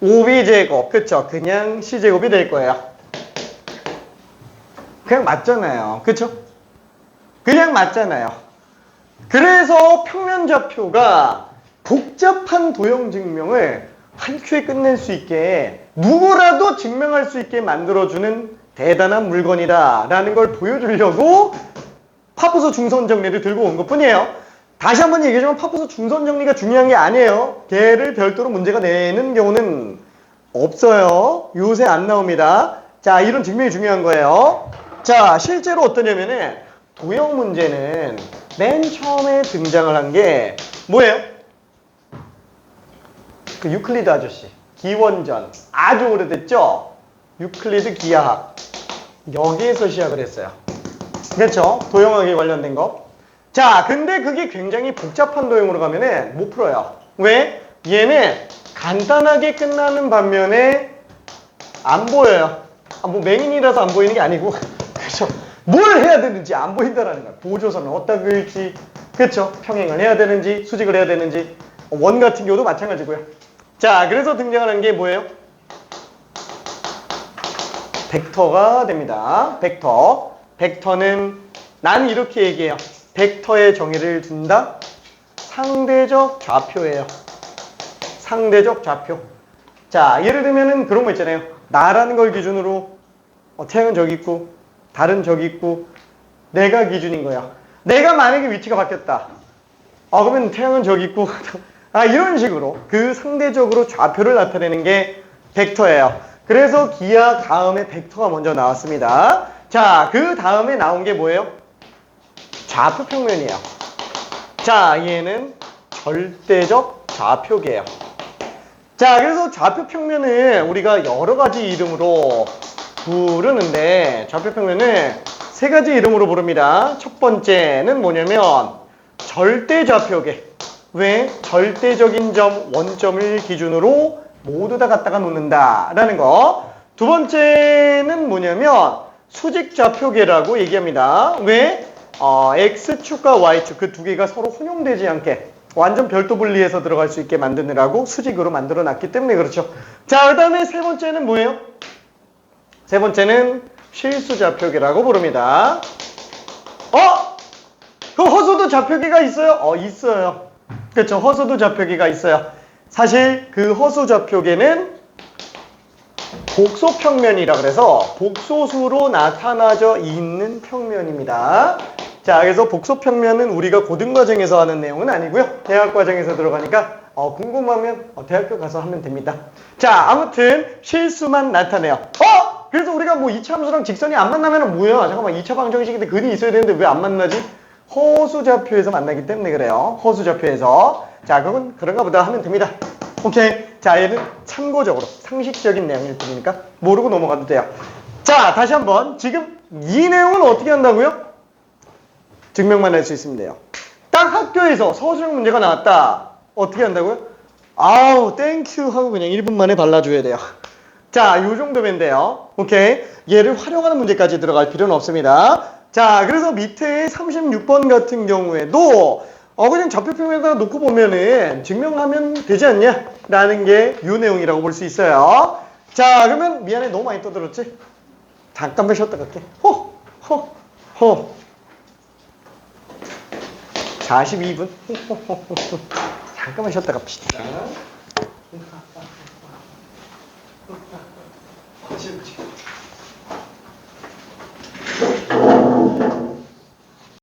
5b제곱, 그쵸? 그냥 c제곱이 될 거예요. 그냥 맞잖아요. 그쵸? 그냥 맞잖아요. 그래서 평면좌표가 복잡한 도형 증명을 한 큐에 끝낼 수 있게 누구라도 증명할 수 있게 만들어주는 대단한 물건이다 라는 걸 보여주려고 파푸스 중선 정리를 들고 온 것 뿐이에요. 다시 한번 얘기하지만 파푸스 중선 정리가 중요한 게 아니에요. 걔를 별도로 문제가 내는 경우는 없어요. 요새 안 나옵니다. 자, 이런 증명이 중요한 거예요. 자, 실제로 어떠냐면은 도형 문제는 맨 처음에 등장을 한 게 뭐예요? 그 유클리드 아저씨. 기원전. 아주 오래됐죠? 유클리드 기하학. 여기에서 시작을 했어요. 그렇죠? 도형학에 관련된 거. 자, 근데 그게 굉장히 복잡한 도형으로 가면은 못 풀어요. 왜? 얘는 간단하게 끝나는 반면에 안 보여요. 뭐 맹인이라서 안 보이는 게 아니고 그렇죠? 뭘 해야 되는지 안 보인다라는 거야. 보조선을 어디다 그을지, 그렇죠? 평행을 해야 되는지 수직을 해야 되는지 원 같은 경우도 마찬가지고요. 자, 그래서 등장하는 게 뭐예요? 벡터가 됩니다. 벡터는 난 이렇게 얘기해요. 벡터의 정의를 둔다. 상대적 좌표예요. 상대적 좌표. 자, 예를 들면은 그런 거 있잖아요. 나라는 걸 기준으로 태양은 저기 있고 달은 저기 있고 내가 기준인 거야. 내가 만약에 위치가 바뀌었다. 그러면 태양은 저기 있고 이런 식으로 그 상대적으로 좌표를 나타내는 게 벡터예요. 그래서 기하 다음에 벡터가 먼저 나왔습니다. 자, 그 다음에 나온 게 뭐예요? 좌표 평면이에요. 자, 얘는 절대적 좌표계예요. 자, 그래서 좌표 평면을 우리가 여러 가지 이름으로 부르는데 좌표 평면을 세 가지 이름으로 부릅니다. 첫 번째는 뭐냐면 절대 좌표계. 왜? 절대적인 점 원점을 기준으로 모두 다 갖다가 놓는다라는 거. 두 번째는 뭐냐면 수직 좌표계라고 얘기합니다. 왜? X축과 Y축 그 두 개가 서로 혼용되지 않게 완전 별도 분리해서 들어갈 수 있게 만드느라고 수직으로 만들어 놨기 때문에 그렇죠. 자, 그 다음에 세 번째는 뭐예요? 세 번째는 실수 좌표계라고 부릅니다. 그 허수도 좌표계가 있어요? 있어요. 그렇죠. 허수도 좌표계가 있어요. 사실 그 허수 좌표계는 복소평면이라 그래서 복소수로 나타나져 있는 평면입니다. 자, 그래서 복소평면은 우리가 고등과정에서 하는 내용은 아니고요. 대학과정에서 들어가니까 궁금하면 대학교 가서 하면 됩니다. 자, 아무튼 실수만 나타내요. 그래서 우리가 뭐 이차함수랑 직선이 안 만나면 뭐야? 잠깐만, 2차 방정식인데 근이 있어야 되는데 왜 안 만나지? 허수좌표에서 만나기 때문에 그래요. 허수좌표에서. 자, 그건 그런가 보다 하면 됩니다. 오케이. 자, 얘는 참고적으로 상식적인 내용일 뿐이니까 모르고 넘어가도 돼요. 자, 다시 한번. 지금 이 내용은 어떻게 한다고요? 증명만 할 수 있으면 돼요. 딱 학교에서 서술형 문제가 나왔다. 어떻게 한다고요? 아우, 땡큐 하고 그냥 1분 만에 발라줘야 돼요. 자, 요 정도면 돼요. 오케이. 얘를 활용하는 문제까지 들어갈 필요는 없습니다. 자, 그래서 밑에 36번 같은 경우에도 그냥 좌표평면에다 놓고 보면은 증명하면 되지 않냐? 라는 게 요 내용이라고 볼 수 있어요. 자, 그러면 미안해, 너무 많이 떠들었지? 잠깐만 쉬었다 갈게. 42분. 잠깐만 쉬었다 갑시다.